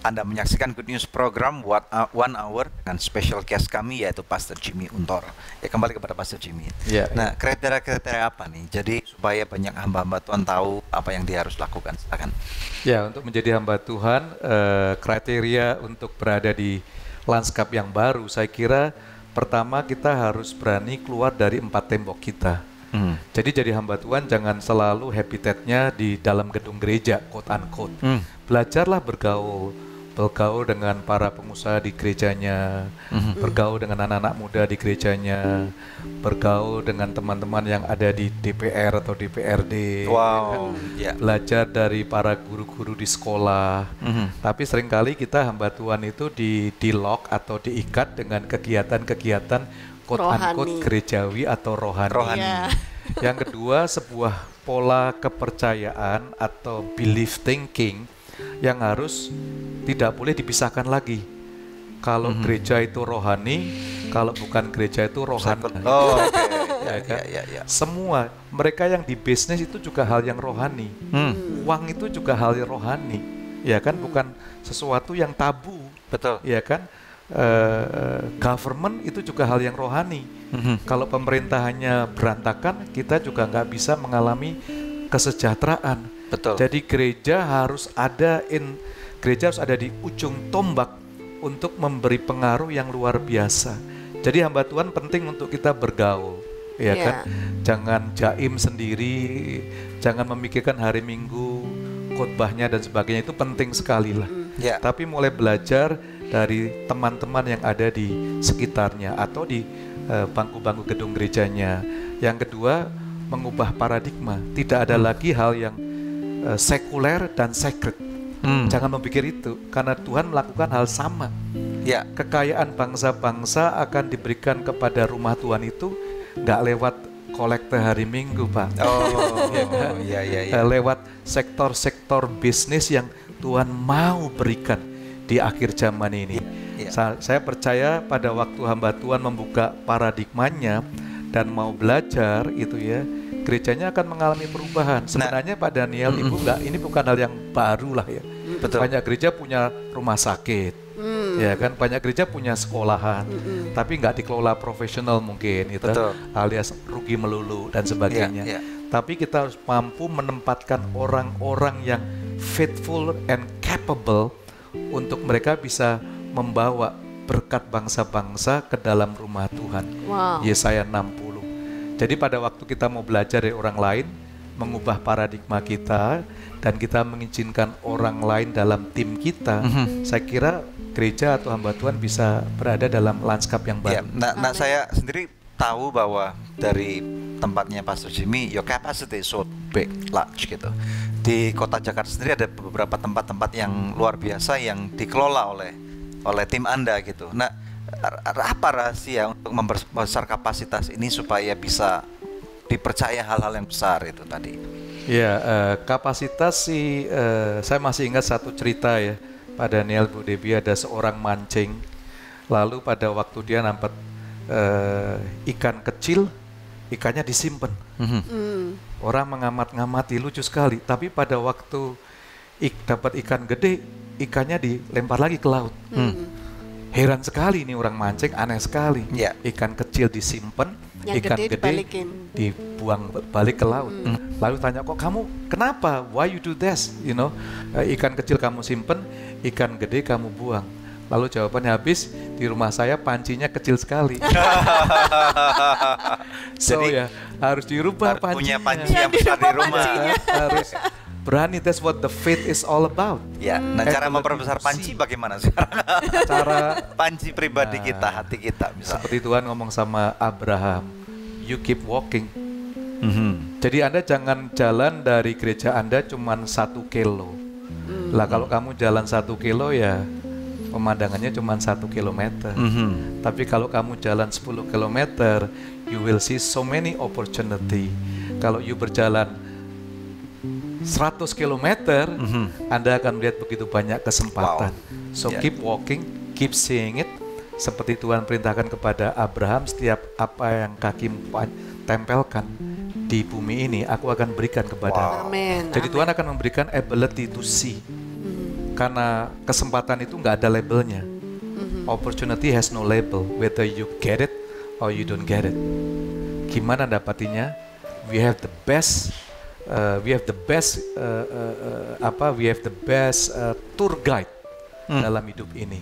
Anda menyaksikan Good News Program One Hour dengan special guest kami yaitu Pastor Jimmy Untoro. Ya, kembali kepada Pastor Jimmy. Nah, kriteria-kriteria apa nih? Jadi supaya banyak hamba-hamba Tuhan tahu apa yang dia harus lakukan. Silakan. Ya, untuk menjadi hamba Tuhan, kriteria untuk berada di lanskap yang baru, saya kira pertama kita harus berani keluar dari 4 tembok kita. Jadi jadi hamba Tuhan jangan selalu habitatnya di dalam gedung gereja, quote unquote. Belajarlah bergaul dengan para pengusaha di gerejanya, bergaul dengan anak-anak muda di gerejanya, bergaul dengan teman-teman yang ada di DPR atau DPRD. Belajar dari para guru-guru di sekolah. Tapi seringkali kita hamba Tuhan itu di-lock atau diikat dengan kegiatan-kegiatan quote-unquote gerejawi atau rohani. Yang kedua, sebuah pola kepercayaan atau belief thinking yang harus tidak boleh dipisahkan lagi. Kalau gereja itu rohani, kalau bukan gereja itu rohani. Semua mereka yang di bisnis itu juga hal yang rohani. Uang itu juga hal yang rohani, ya kan? Bukan sesuatu yang tabu, betul? Ya kan? Government itu juga hal yang rohani. Kalau pemerintahannya berantakan, kita juga nggak bisa mengalami kesejahteraan. Betul. Jadi gereja harus ada di ujung tombak untuk memberi pengaruh yang luar biasa. Jadi hamba Tuhan penting untuk kita bergaul, ya kan? Jangan jaim sendiri, jangan memikirkan hari Minggu, khotbahnya dan sebagainya, itu penting sekali lah. Tapi mulai belajar dari teman-teman yang ada di sekitarnya atau di bangku-bangku gedung gerejanya. Yang kedua, mengubah paradigma. Tidak ada lagi hal yang sekuler dan sacred. Jangan memikir itu, karena Tuhan melakukan hal sama. Ya. Kekayaan bangsa-bangsa akan diberikan kepada rumah Tuhan itu nggak lewat kolekte hari Minggu, Pak. Oh, ya kan? iya. Lewat sektor-sektor bisnis yang Tuhan mau berikan di akhir zaman ini. Saya percaya pada waktu hamba Tuhan membuka paradigmanya dan mau belajar itu ya, gerejanya akan mengalami perubahan. Sebenarnya Pak Daniel, Ibu ini bukan hal yang baru lah ya. Betul. Banyak gereja punya rumah sakit, ya kan. Banyak gereja punya sekolahan, tapi nggak dikelola profesional mungkin, itu alias rugi melulu dan sebagainya. Tapi kita harus mampu menempatkan orang-orang yang faithful and capable untuk mereka bisa membawa berkat bangsa-bangsa ke dalam rumah Tuhan. Yesaya 60. Jadi pada waktu kita mau belajar dari orang lain, mengubah paradigma kita, dan kita mengizinkan orang lain dalam tim kita, saya kira gereja atau hamba Tuhan bisa berada dalam lanskap yang baru. Nah, saya sendiri tahu bahwa dari tempatnya Pastor Jimmy, your capacity is so big, large gitu. Di kota Jakarta sendiri ada beberapa tempat-tempat yang luar biasa yang dikelola oleh tim Anda gitu. Nah, apa rahasia untuk membesar kapasitas ini supaya bisa dipercaya hal-hal yang besar itu tadi? Ya, kapasitas sih, saya masih ingat satu cerita ya, Pak Daniel, Bu Debbie, ada seorang mancing, lalu pada waktu dia nampak ikan kecil, ikannya disimpan. Orang mengamat-ngamati, lucu sekali, tapi pada waktu dapat ikan gede, ikannya dilempar lagi ke laut. Heran sekali ini orang mancing, aneh sekali. Ikan kecil disimpan, ikan gede dibuang balik ke laut. Lalu tanya, kok kamu kenapa? Why you do this? You know, ikan kecil kamu simpen, ikan gede kamu buang. Lalu jawabannya, habis di rumah saya pancinya kecil sekali. So ya harus dirubah pancinya. Punya panci yang besar di rumah. Harus berani. That's what the faith is all about. Ya, nah cara memperbesar panci bagaimana sekarang? Cara panci pribadi kita, hati kita. Misalnya. Seperti Tuhan ngomong sama Abraham, you keep walking. Jadi Anda jangan jalan dari gereja Anda cuma 1 kilo. Lah kalau kamu jalan 1 kilo ya pemandangannya cuma 1 kilometer. Tapi kalau kamu jalan 10 kilometer, you will see so many opportunity. Kalau you berjalan 100 kilometer, Anda akan melihat begitu banyak kesempatan. So keep walking, keep seeing it. Seperti Tuhan perintahkan kepada Abraham, setiap apa yang kakimu tempelkan di bumi ini, aku akan berikan kepada. Jadi Tuhan akan memberikan ability to see. Karena kesempatan itu nggak ada labelnya. Opportunity has no label, whether you get it or you don't get it. Gimana dapatinya? We have the best, tour guide dalam hidup ini,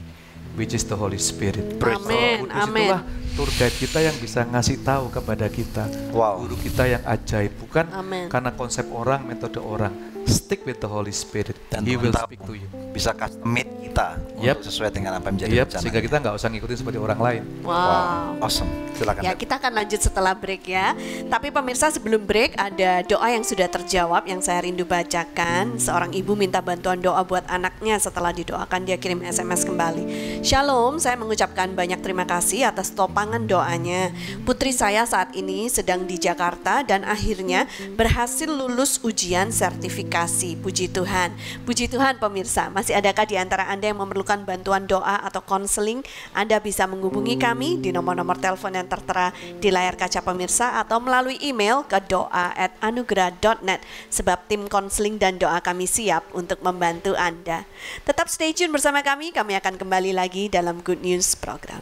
which is the Holy Spirit. Disitulah tour guide kita yang bisa ngasih tahu kepada kita, guru kita yang ajaib, bukan karena konsep orang, metode orang. Stick with the Holy Spirit, dan He will speak to you. Bisa custom made kita untuk sesuai dengan apa yang menjadi rencana. Sehingga kita nggak usah ngikutin seperti orang lain. Wow. Awesome. Silakan. Ya, kita akan lanjut setelah break ya. Tapi pemirsa, sebelum break ada doa yang sudah terjawab yang saya rindu bacakan. Seorang ibu minta bantuan doa buat anaknya, setelah didoakan dia kirim SMS kembali. Shalom, saya mengucapkan banyak terima kasih atas topangan doanya. Putri saya saat ini sedang di Jakarta dan akhirnya berhasil lulus ujian sertifikasi. Puji Tuhan. Puji Tuhan pemirsa, masih adakah di antara Anda yang memerlukan bantuan doa atau konseling? Anda bisa menghubungi kami di nomor-nomor telepon yang tertera di layar kaca pemirsa atau melalui email ke doa@anugerah.net, sebab tim konseling dan doa kami siap untuk membantu Anda. Tetap stay tune bersama kami akan kembali lagi dalam Good News program.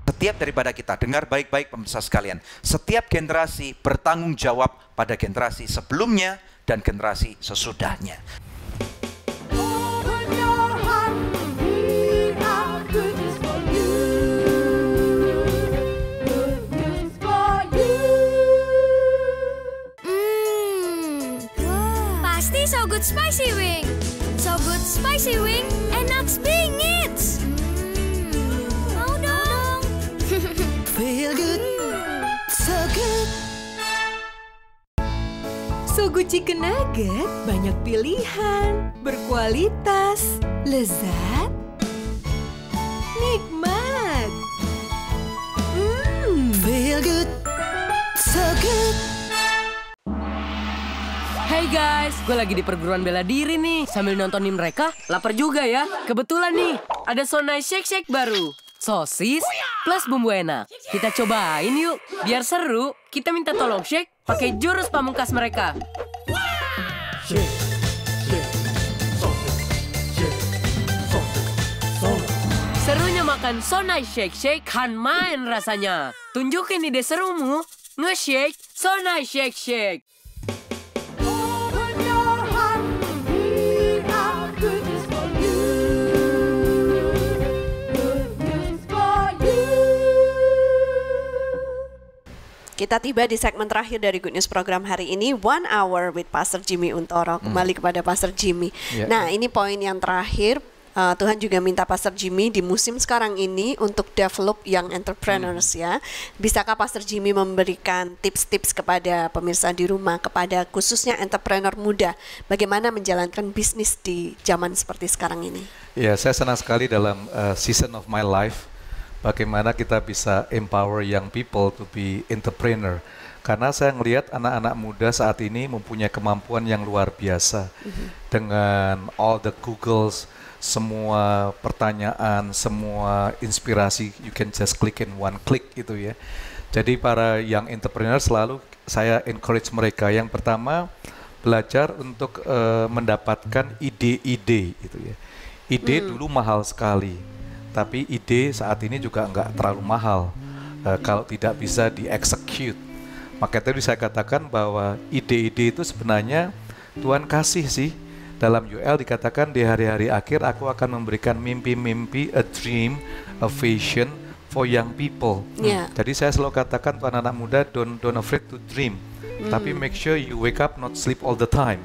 Setiap daripada kita, dengar baik-baik pemirsa sekalian, setiap generasi bertanggung jawab pada generasi sebelumnya dan generasi sesudahnya. Pasti So Good Spicy Wing. So Good Spicy Wing, enak bingit. Mau dong. Feel good, so good. So Sogo Chicken Nugget banyak pilihan, berkualitas, lezat, nikmat. Feel good, so good. Hey guys, gue lagi di perguruan bela diri nih. Sambil nontonin mereka, lapar juga ya. Kebetulan nih, ada Sonai Shake Shake baru. Sosis plus bumbu enak. Kita cobain yuk. Biar seru, kita minta tolong shake pakai jurus pamungkas mereka. Serunya makan Sonai Shake Shake kan main rasanya. Tunjukin ide serumu, nge-shake Sonai Shake Shake. Open your heart, we have good news for you. Good news for you. Kita tiba di segmen terakhir dari Good News program hari ini, 1 Hour with Pastor Jimmy Untoro. Kembali kepada Pastor Jimmy. Yeah. Nah, ini poin yang terakhir. Tuhan juga minta Pastor Jimmy di musim sekarang ini untuk develop young entrepreneurs ya. Bisakah Pastor Jimmy memberikan tips-tips kepada pemirsa di rumah, kepada khususnya entrepreneur muda, bagaimana menjalankan bisnis di zaman seperti sekarang ini? Ya, saya senang sekali dalam season of my life, bagaimana kita bisa empower young people to be entrepreneur. Karena saya melihat anak-anak muda saat ini mempunyai kemampuan yang luar biasa. Dengan all the Googles, semua pertanyaan, semua inspirasi, you can just click in one click gitu ya. Jadi para young entrepreneur selalu saya encourage mereka. Yang pertama, belajar untuk mendapatkan ide-ide gitu ya. Ide dulu mahal sekali, tapi ide saat ini juga nggak terlalu mahal kalau tidak bisa di-execute. Maka tadi saya katakan bahwa ide-ide itu sebenarnya Tuhan kasih sih. Dalam UL dikatakan di hari-hari akhir aku akan memberikan mimpi-mimpi, a dream, a vision for young people. Jadi saya selalu katakan untuk anak-anak muda, don't afraid to dream. Tapi make sure you wake up, not sleep all the time.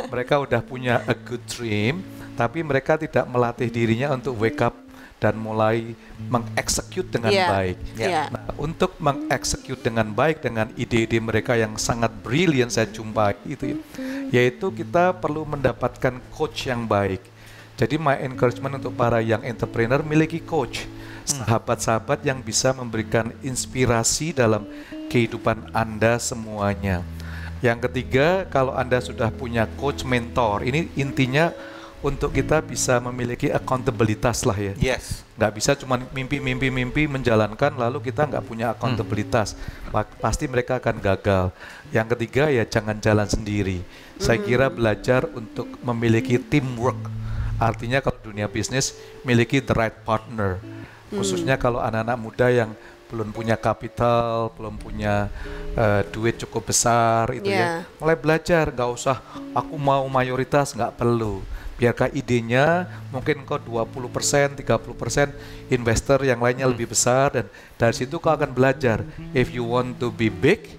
Mereka udah punya a good dream, tapi mereka tidak melatih dirinya untuk wake up dan mulai mengeksekut dengan baik. Nah, untuk mengeksekut dengan baik dengan ide-ide mereka yang sangat brilian saya jumpai itu ya, yaitu kita perlu mendapatkan coach yang baik. Jadi my encouragement untuk para young entrepreneur, miliki coach, sahabat-sahabat yang bisa memberikan inspirasi dalam kehidupan Anda semuanya. Yang ketiga, kalau Anda sudah punya coach mentor, ini intinya untuk kita bisa memiliki accountabilitas lah ya. Yes. Nggak bisa cuma mimpi menjalankan lalu kita nggak punya accountabilitas. Pasti mereka akan gagal. Yang ketiga ya jangan jalan sendiri. Saya kira belajar untuk memiliki teamwork. Artinya kalau dunia bisnis miliki the right partner. Khususnya kalau anak-anak muda yang belum punya kapital, belum punya duit cukup besar itu ya. Mulai belajar, nggak usah aku mau mayoritas, nggak perlu. Biarkah idenya mungkin kau 20%, 30%, investor yang lainnya lebih besar, dan dari situ kau akan belajar. If you want to be big,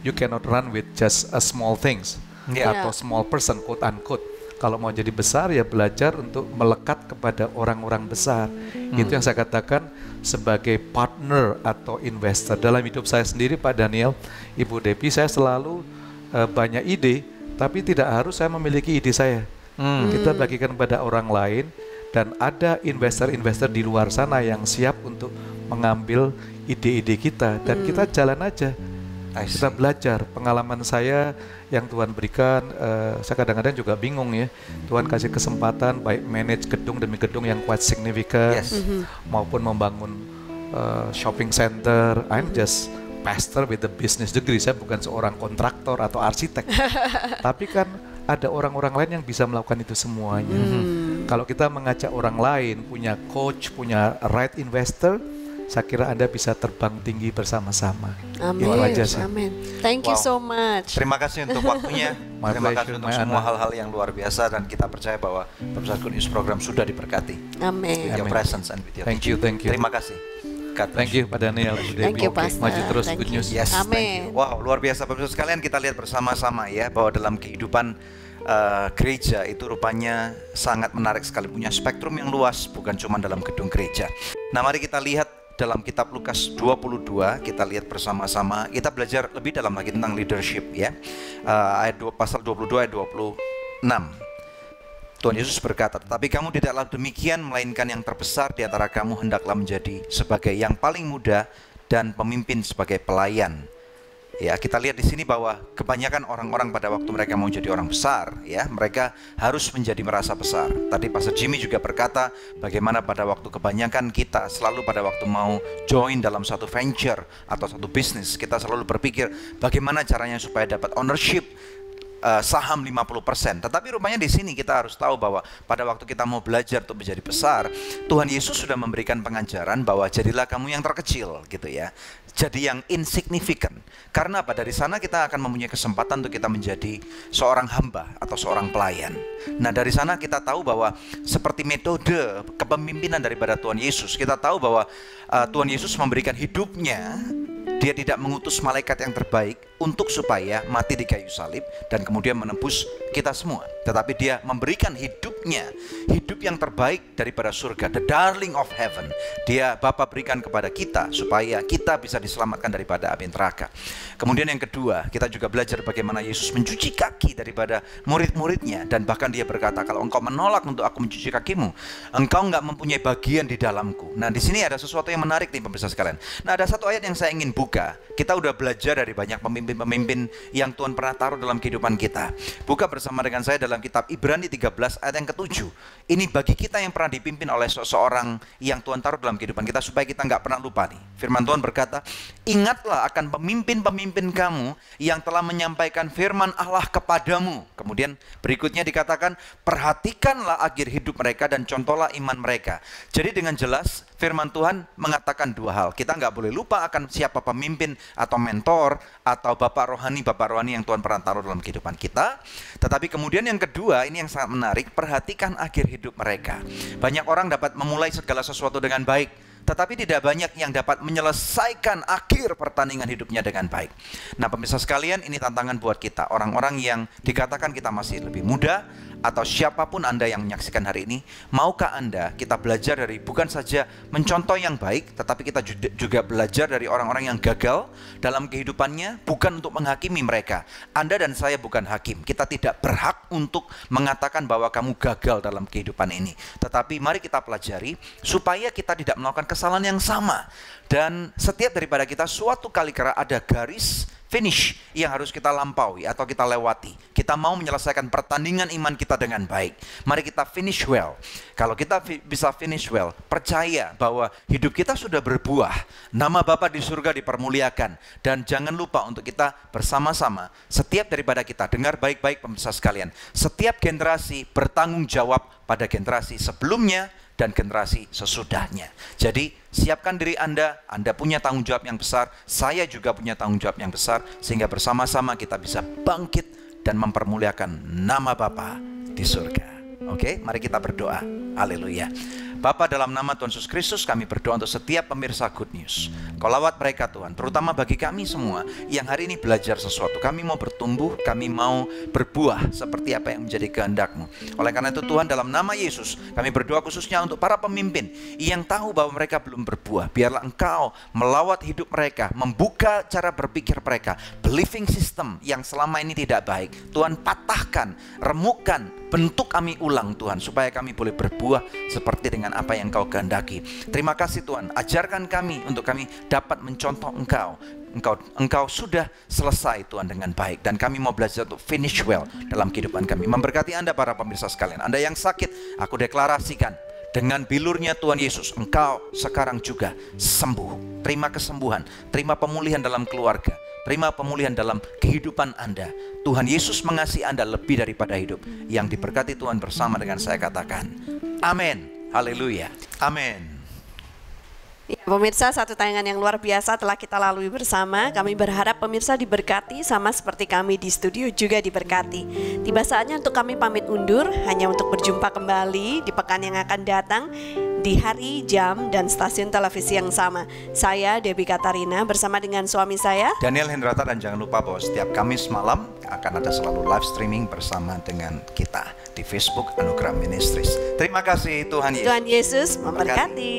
you cannot run with just a small things atau small person, quote unquote. Kalau mau jadi besar ya belajar untuk melekat kepada orang-orang besar. Itu yang saya katakan sebagai partner atau investor. Dalam hidup saya sendiri Pak Daniel, Ibu Depi, saya selalu banyak ide, tapi tidak harus saya memiliki ide saya. Kita bagikan kepada orang lain, dan ada investor-investor di luar sana yang siap untuk mengambil ide-ide kita, dan kita jalan aja. Kita belajar. Pengalaman saya yang Tuhan berikan, saya kadang-kadang juga bingung ya. Tuhan kasih kesempatan baik manage gedung demi gedung yang quite significant, maupun membangun shopping center. I'm just pastor with a business degree. Saya bukan seorang kontraktor atau arsitek. Tapi kan ada orang-orang lain yang bisa melakukan itu semuanya. Kalau kita mengajak orang lain, punya coach, punya right investor, saya kira Anda bisa terbang tinggi bersama-sama. Amin. Amin. Thank you so much. Terima kasih untuk waktunya. Terima kasih untuk semua hal-hal yang luar biasa, dan kita percaya bahwa pemirsa Good News program sudah diberkati. Amin. With your presence and with your thank you. Terima kasih. Thank you Pak Daniel. Thank you Pastor. Maju terus Good News. Yes, Amin. Wow, luar biasa pemirsa sekalian, kita lihat bersama-sama ya bahwa dalam kehidupan gereja itu rupanya sangat menarik sekali, punya spektrum yang luas, bukan cuma dalam gedung gereja. Nah, mari kita lihat dalam kitab Lukas 22, kita lihat bersama-sama, kita belajar lebih dalam lagi tentang leadership ya. Pasal 22 ayat 26. Tuhan Yesus berkata, "Tetapi kamu tidaklah demikian, melainkan yang terbesar di antara kamu hendaklah menjadi sebagai yang paling muda dan pemimpin sebagai pelayan." Ya, kita lihat di sini bahwa kebanyakan orang-orang pada waktu mereka mau jadi orang besar, ya, mereka harus menjadi merasa besar. Tadi Pastor Jimmy juga berkata, bagaimana pada waktu kebanyakan kita selalu pada waktu mau join dalam satu venture atau satu bisnis, kita selalu berpikir bagaimana caranya supaya dapat ownership saham 50%. Tetapi rupanya di sini kita harus tahu bahwa pada waktu kita mau belajar untuk menjadi besar, Tuhan Yesus sudah memberikan pengajaran bahwa jadilah kamu yang terkecil gitu ya. Jadi yang insignificant. Karena apa? Dari sana kita akan mempunyai kesempatan untuk kita menjadi seorang hamba atau seorang pelayan. Nah, dari sana kita tahu bahwa seperti metode kepemimpinan daripada Tuhan Yesus, kita tahu bahwa Tuhan Yesus memberikan hidupnya. Dia tidak mengutus malaikat yang terbaik untuk supaya mati di kayu salib dan kemudian menebus kita semua. Tetapi dia memberikan hidupnya, hidup yang terbaik daripada surga, the darling of heaven. Dia Bapa berikan kepada kita supaya kita bisa diselamatkan daripada api neraka. Kemudian yang kedua, kita juga belajar bagaimana Yesus mencuci kaki daripada murid-muridnya. Dan bahkan dia berkata, kalau engkau menolak untuk aku mencuci kakimu, engkau enggak mempunyai bagian di dalamku. Nah, di sini ada sesuatu yang menarik nih pemirsa sekalian. Nah, ada satu ayat yang saya ingin buka. Kita udah belajar dari banyak pemimpin-pemimpin yang Tuhan pernah taruh dalam kehidupan kita. Buka bersama dengan saya dalam kitab Ibrani 13 ayat yang ke-7. Ini bagi kita yang pernah dipimpin oleh seseorang yang Tuhan taruh dalam kehidupan kita supaya kita nggak pernah lupa nih. Firman Tuhan berkata, ingatlah akan pemimpin-pemimpin kamu yang telah menyampaikan firman Allah kepadamu. Kemudian berikutnya dikatakan, perhatikanlah akhir hidup mereka dan contohlah iman mereka. Jadi dengan jelas firman Tuhan mengatakan dua hal. Kita nggak boleh lupa akan siapa pemimpin atau mentor atau bapak rohani yang Tuhan pernah taruh dalam kehidupan kita. Tetapi kemudian yang kedua, ini yang sangat menarik, perhatikan akhir hidup mereka. Banyak orang dapat memulai segala sesuatu dengan baik, tetapi tidak banyak yang dapat menyelesaikan akhir pertandingan hidupnya dengan baik. Nah, pemirsa sekalian, ini tantangan buat kita, orang-orang yang dikatakan kita masih lebih muda, atau siapapun Anda yang menyaksikan hari ini, maukah Anda kita belajar dari bukan saja mencontoh yang baik, tetapi kita juga belajar dari orang-orang yang gagal dalam kehidupannya, bukan untuk menghakimi mereka. Anda dan saya bukan hakim, kita tidak berhak untuk mengatakan bahwa kamu gagal dalam kehidupan ini. Tetapi mari kita pelajari supaya kita tidak melakukan kesalahan yang sama. Dan setiap daripada kita suatu kali kala ada garis finish yang harus kita lampaui atau kita lewati. Kita mau menyelesaikan pertandingan iman kita dengan baik. Mari kita finish well. Kalau kita bisa finish well, percaya bahwa hidup kita sudah berbuah. Nama Bapa di surga dipermuliakan. Dan jangan lupa untuk kita bersama-sama, setiap daripada kita, dengar baik-baik pemirsa sekalian, setiap generasi bertanggung jawab pada generasi sebelumnya dan generasi sesudahnya. Jadi siapkan diri Anda punya tanggung jawab yang besar, saya juga punya tanggung jawab yang besar, sehingga bersama-sama kita bisa bangkit dan mempermuliakan nama Bapa di surga. Oke, mari kita berdoa. Haleluya. Bapa, dalam nama Tuhan Yesus Kristus kami berdoa untuk setiap pemirsa Good News. Kau lawat mereka Tuhan, terutama bagi kami semua yang hari ini belajar sesuatu. Kami mau bertumbuh, kami mau berbuah seperti apa yang menjadi kehendak-Mu. Oleh karena itu Tuhan, dalam nama Yesus kami berdoa khususnya untuk para pemimpin yang tahu bahwa mereka belum berbuah. Biarlah Engkau melawat hidup mereka, membuka cara berpikir mereka, believing system yang selama ini tidak baik. Tuhan patahkan, remukkan, bentuk kami ulang Tuhan, supaya kami boleh berbuah seperti dengan apa yang Engkau kehendaki. Terima kasih Tuhan, ajarkan kami untuk kami dapat mencontoh Engkau sudah selesai Tuhan dengan baik, dan kami mau belajar untuk finish well dalam kehidupan kami. Memberkati Anda para pemirsa sekalian. Anda yang sakit, aku deklarasikan dengan bilurnya Tuhan Yesus, Engkau sekarang juga sembuh. Terima kesembuhan, terima pemulihan dalam keluarga, terima pemulihan dalam kehidupan Anda. Tuhan Yesus mengasihi Anda lebih daripada hidup. Yang diberkati Tuhan bersama dengan saya katakan amin. Haleluya. Amin. Ya, pemirsa, satu tayangan yang luar biasa telah kita lalui bersama. Kami berharap pemirsa diberkati sama seperti kami di studio juga diberkati. Tiba saatnya untuk kami pamit undur, hanya untuk berjumpa kembali di pekan yang akan datang, di hari, jam, dan stasiun televisi yang sama. Saya Debbie Katarina bersama dengan suami saya Daniel Hendrata, dan jangan lupa bahwa setiap Kamis malam akan ada selalu live streaming bersama dengan kita di Facebook Anugerah Ministries. Terima kasih, Tuhan Yesus. Tuhan Yesus memberkati.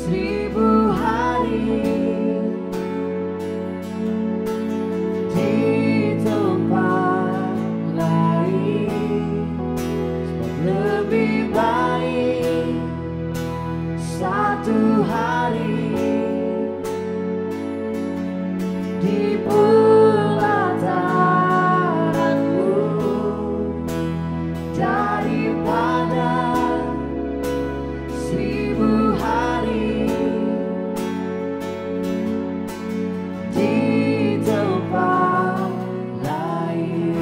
1000 hari di tempat lain, lebih baik satu hari di pelataranmu daripada 1000 hari di tempat lain.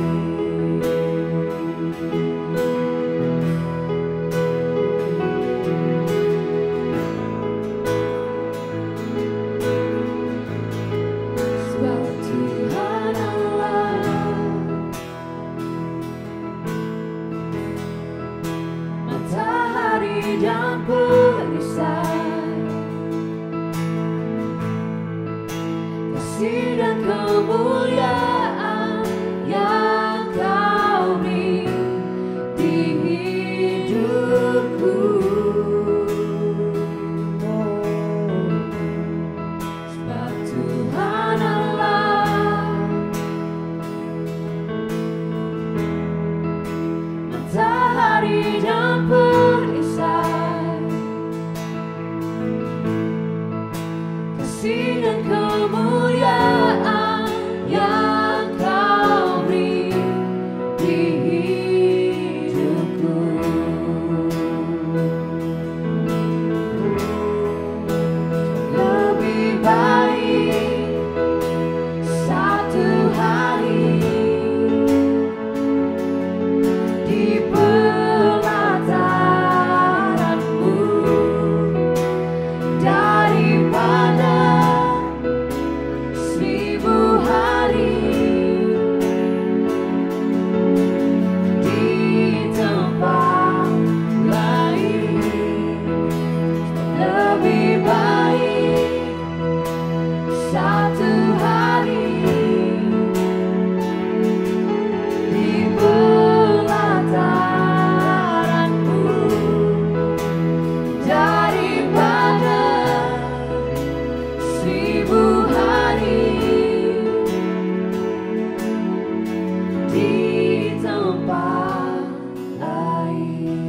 Sebab Tuhan Allah matahari dan perisai, kasih dan kemuliaan yang Kau beri di hidupku. Sebab Tuhan Allah matahari dan perisai, kasih dan kemuliaan yang Kau beri di hidupku. Lebih baik satu hari di pelataranmu daripada 1000 hari di tempat lain. Lebih baik satu hari di pelataranmu daripada 1000 hari di tempat lain.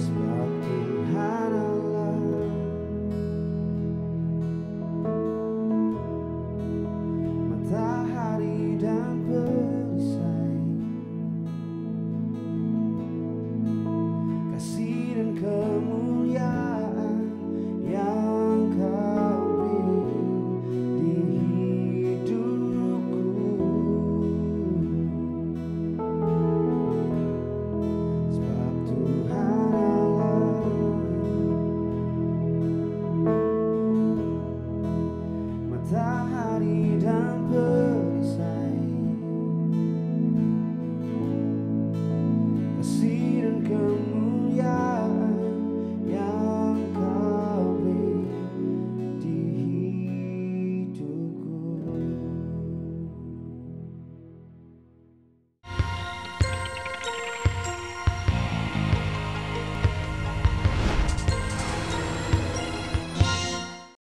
Sebab Tuhan Allah matahari dan perisai, kasih dan kemuliaan yang Kau beri di hidupku. Sebab Tuhan Allah matahari dan perisai, kasih dan kemuliaan